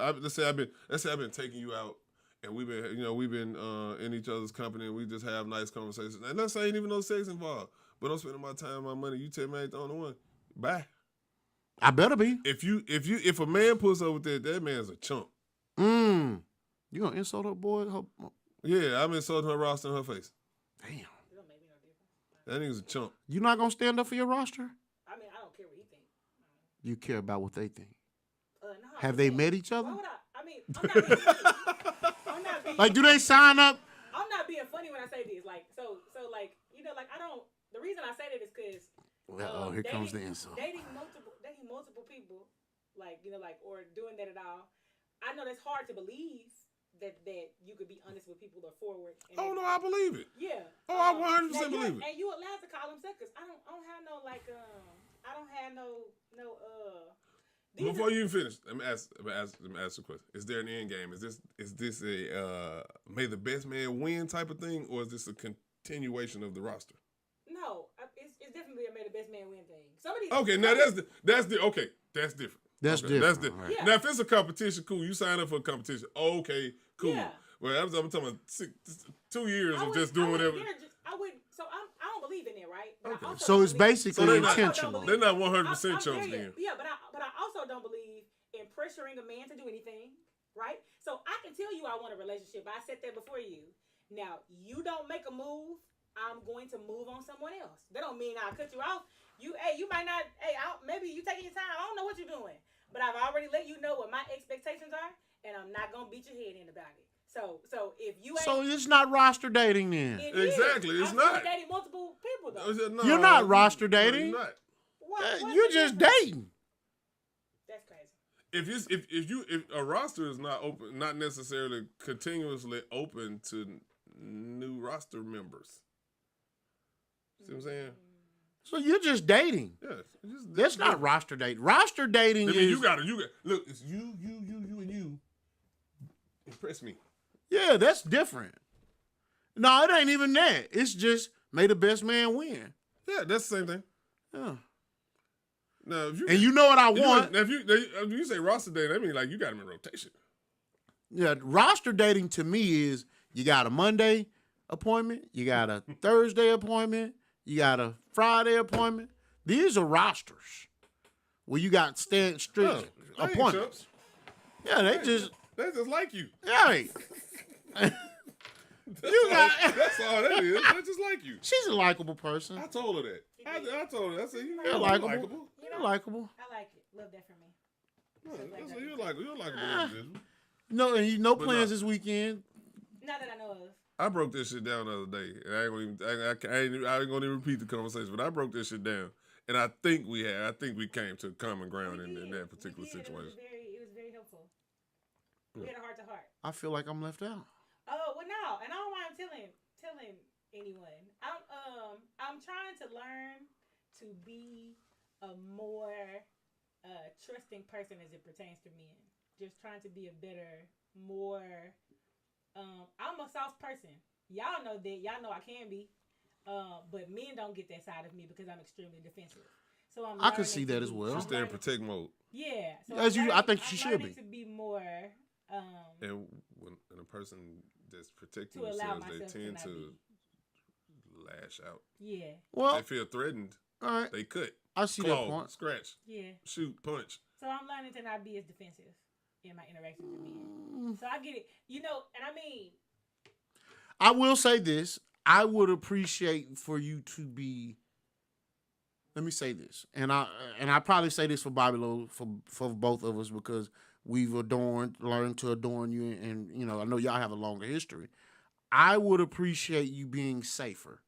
don't let's say I've been taking you out and we've been in each other's company and we just have nice conversations. And let's say ain't even no sex involved. But I'm spending my time, my money. You tell me I ain't the only one. Bye. I better be. If a man puts up with that man's a chump. You gonna insult her boy? Yeah, I'm insulting her roster in her face. Damn. That nigga's a chump. You not gonna stand up for your roster? I mean, I don't care what he thinks. You care about what they think. No, Have they met each other? Why would I mean, I'm not being funny. I'm not being Like, do they sign up? I'm not being funny when I say this. Like, so like, you know, like I don't. The reason I say that is because Here comes the insult. Dating multiple people, like, you know, like, or doing that at all. I know that's hard to believe that you could be honest with people or forward. Oh no, I believe it. Yeah. Oh, I 100% believe it. And you allowed to call them suckers. I don't have no like I don't have no Before you finish, let me ask a question. Is there an end game? Is this a may the best man win type of thing, or is this a continuation of the roster? No, it's definitely a may the best man win thing. Somebody. Okay, now that's different. That's Okay, different. That's different. Right. Yeah. Now, if it's a competition, cool. You sign up for a competition. Okay, cool. Yeah. Well, I'm talking about 2 years I of would- just doing I would whatever. encourage- I would. So I don't believe in it, right? But Okay. I also So don't it's believe- basically So they're not- intentional. They're not I'm 100% chumps very- then. Yeah, but I also don't believe in pressuring a man to do anything, right? So I can tell you I want a relationship. I said that before you. Now you don't make a move, I'm going to move on someone else. That don't mean I'll cut you off. You might not. Maybe you taking your time. I don't know what you're doing, but I've already let you know what my expectations are, and I'm not gonna beat your head in about it. So if you ain't, So it's not roster dating then. it is. Exactly, it's I'm not. still dating multiple people though. No, You're not roster no, dating. you're not. What's You're the just difference? dating. That's crazy. If a roster is not open, not necessarily continuously open to new roster members. See what I'm saying? So you're just dating. Yeah, That's not roster dating. Roster dating I mean, is you got look. It's you, and you. Impress me. yeah, that's different. No, it ain't even that. It's just may the best man win. Yeah, that's the same thing. Yeah. Now, if you And you know what I want. Now, if you say roster dating, that means like you got them in rotation. Yeah, roster dating to me is you got a Monday appointment, you got a Thursday appointment, you got a Friday appointment. These are rosters where you got strict They ain't appointments. chumps. Yeah, they just like you. hey. You got. That's all that is. They're just like you. She's a likable person. I told her that. I told her. I said You're you're likable. likable. You're likable. I like it. Love that for me. I said you're likable. You're likable. No, and you no But plans no. this weekend. Not that I know of. I broke this shit down the other day, and I ain't gonna even repeat the conversation, but I broke this shit down, and I think we came to common ground in that particular situation. It was very helpful. We had a heart to heart. I feel like I'm left out. Oh well, no, and I don't mind telling anyone. I'm trying to learn to be a more trusting person as it pertains to men. Just trying to be a better, more. I'm a soft person. Y'all know that. Y'all know I can be. But men don't get that side of me because I'm extremely defensive. So I can see that as well. She's there in protect mode. Yeah. So I think she should be. To be more. And when a person that's protecting To allow themselves, they myself to tend not to be. lash out. Yeah. Well, They feel threatened. all right. They cut, I see that claw, point. scratch, Yeah. shoot, punch. So I'm learning to not be as defensive in my interactions with men. So I get it. And I mean, I will say this. I would appreciate for you to be. Let me say this, and I probably say this for Bobby Lowe, for both of us, because we've learned to adorn you, and I know y'all have a longer history. I would appreciate you being safer,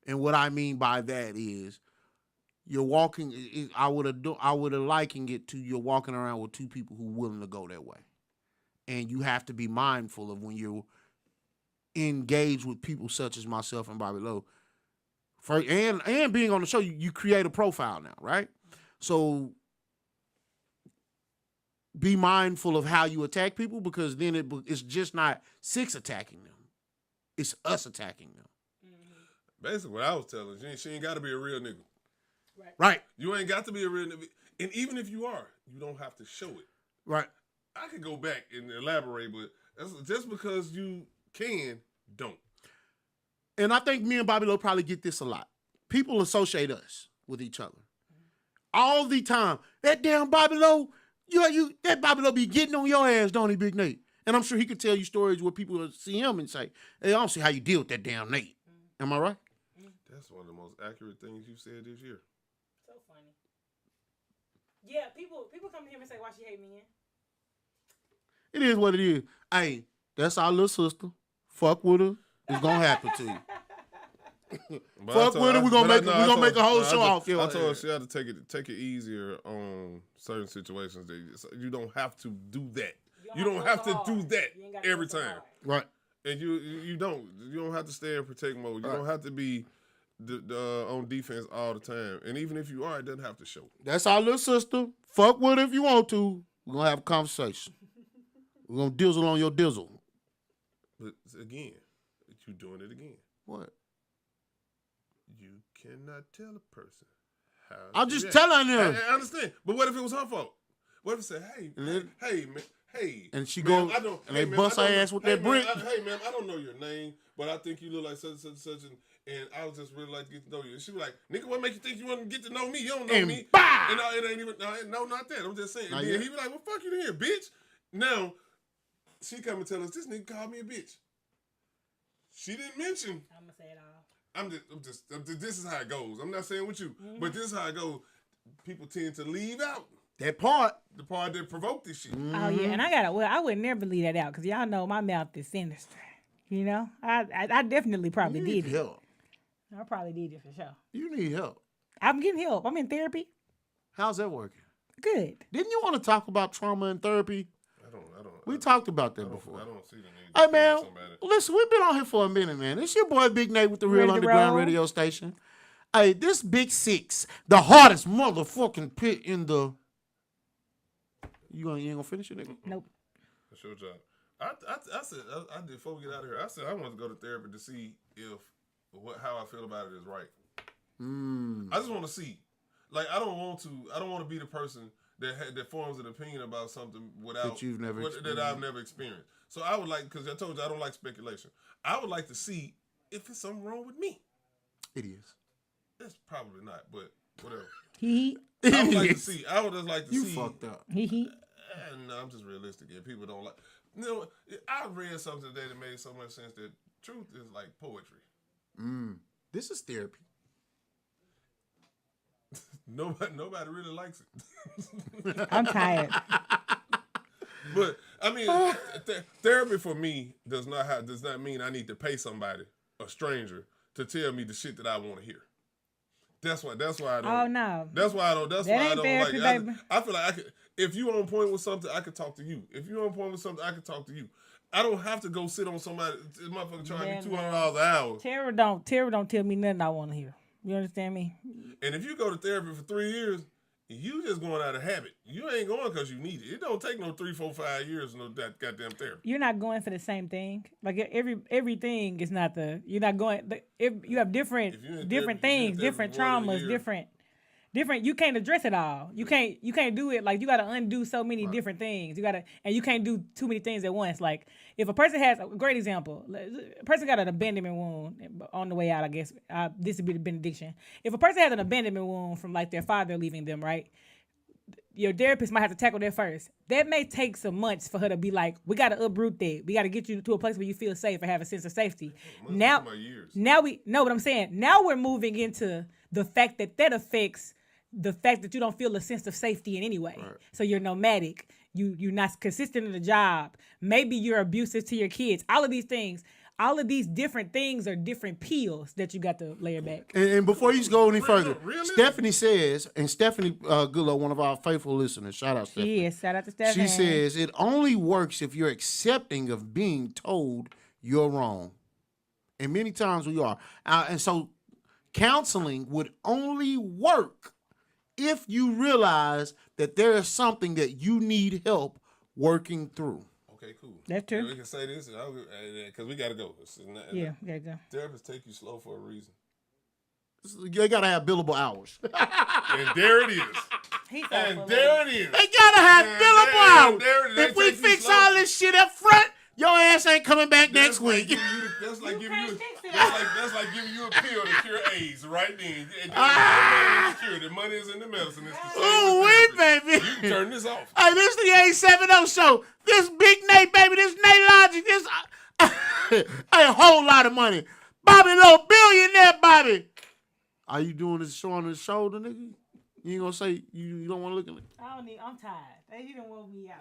and what I mean by that is you're walking. I would have likened it to you're walking around with two people who are willing to go that way, and you have to be mindful of when you're engaged with people such as myself and Bobby Lowe. And being on the show, you create a profile now, right? So be mindful of how you attack people, because then it's just not SYXX attacking them. It's us attacking them. mm-hmm. Basically, what I was telling her, she ain't got to be a real nigga. Right. You ain't got to be a real nigga. And even if you are, you don't have to show it. Right. I could go back and elaborate, but just because you can, don't. And I think me and Bobby Lowe probably get this a lot. People associate us with each other all the time. That damn Bobby Lowe, that Bobby Lowe be getting on your ass, don't he, Big Nate? And I'm sure he could tell you stories where people will see him and say, "Hey, I don't see how you deal with that damn Nate." Am I right? That's one of the most accurate things you said this year. So funny. Yeah, people come to him and say, "Why she hate me?" It is what it is. Hey, that's our little sister. Fuck with her. It's gonna happen to you. Fuck with her. We're gonna make a whole show off your I told her ass. she had to take it easier on certain situations. You don't have to do that. You don't have to do that every time. Right. And you don't have to stay in protect mode. You don't have to be on defense all the time. And even if you are, it doesn't have to show. That's our little sister. Fuck with her if you want to. We're gonna have a conversation. We're gonna dizzle on your dizzle. But again, you doing it again. What? You cannot tell a person how. I'm just telling them. I understand. But what if it was her fault? What if it said, hey, man, hey. And she man, go and they bust her ass with that brick. Hey, man, I don't know your name, but I think you look like such and such, and I would just really like to get to know you. And she was like, nigga, what makes you think you want to get to know me? You don't know me. Bah! And it ain't even, no, not that. I'm just saying. And then he be like, well, fuck you then, bitch. Now, she come and tell us, this nigga called me a bitch. She didn't mention. I'm gonna say it all. This is how it goes. I'm not saying with you, but this is how it goes. People tend to leave out That part. the part that provoked this shit. Oh yeah, and I would never leave that out because y'all know my mouth is sinister. You know, I definitely probably You need did help. it. I probably did it for sure. You need help. I'm getting help. I'm in therapy. How's that working? Good. Didn't you want to talk about trauma and therapy? We I talked about that before. I don't see the need. Hey, to man, somebody. listen, we've been on here for a minute, man. It's your boy Big Nate with the Real Ready to Underground roll? Radio Station. Hey, this Big SYXX, the hardest motherfucking pit in the... You ain't gonna finish it, nigga? Nope. That's your job. I said, I did before we get out of here, I said I wanted to go to therapy to see how I feel about it is right. I just want to see. Like, I don't want to be the person that forms an opinion about something That you've never that I've never experienced. So I would like, because I told you I don't like speculation. I would like to see if it's something wrong with me. It is. It's probably not, but whatever. He. I would like to see. I would just like to You see. fucked up. He. No, I'm just realistic. And people don't like. You know, I read something today that made so much sense that truth is like poetry. This is therapy. Nobody really likes it. I'm tired. But I mean, therapy for me does not mean I need to pay somebody, a stranger, to tell me the shit that I want to hear. That's why I don't. Oh no. That's why I don't. That's That why I ain't don't therapy, like. baby. I feel like I could. If you on point with something, I could talk to you. If you on point with something, I could talk to you. I don't have to go sit on somebody. This motherfucker charging me $200 an hour. Tara don't tell me nothing I want to hear. You understand me? And if you go to therapy for 3 years, you just going out of habit. You ain't going because you need it. It don't take no 3, 4, 5 years no that goddamn therapy. You're not going for the same thing. Like everything is not the. You're not going. If you have different things, different traumas, different. You can't address it all. You can't do it. Like, you got to undo so many different things. And you can't do too many things at once. Like, if a person has a great example, a person got an abandonment wound on the way out, I guess this would be the benediction. If a person has an abandonment wound from like their father leaving them, right? Your therapist might have to tackle that first. That may take some months for her to be like, we got to uproot that. We got to get you to a place where you feel safe and have a sense of safety. Now we know what I'm saying. Now we're moving into the fact that affects the fact that you don't feel a sense of safety in any way. Right. So you're nomadic. You're not consistent in the job. Maybe you're abusive to your kids. All of these things. All of these different things are different pills that you got to layer back. And before you go any further, Stephanie says, and Stephanie Goodlow, one of our faithful listeners, shout out Stephanie. Yes, shout out to Stephanie. She says, it only works if you're accepting of being told you're wrong. And many times we are. And so counseling would only work if you realize that there is something that you need help working through. Okay, cool. That's true. We can say this because we got to go. Yeah, gotta go. Therapists take you slow for a reason. They gotta have billable hours. And there it is. He so And full of there it. it is. They gotta have Man, billable there hours. it is. They If we take you fix slow. all this shit up front, your ass ain't coming back next Like week. that's like giving can't you. fix it. That's like giving you a pill to cure AIDS right then. The money is in the medicine. It's the same Ooh, with wee, therapy. baby. You can turn this off. Hey, this is the 870 show. This Big Nate, baby. This NATELOGIC. This a whole lot of money. Bobby Lowe, billionaire Bobby. Are you doing this show on his shoulder, nigga? You ain't gonna say you don't want to look at it? I don't need. I'm tired. He done woke me out.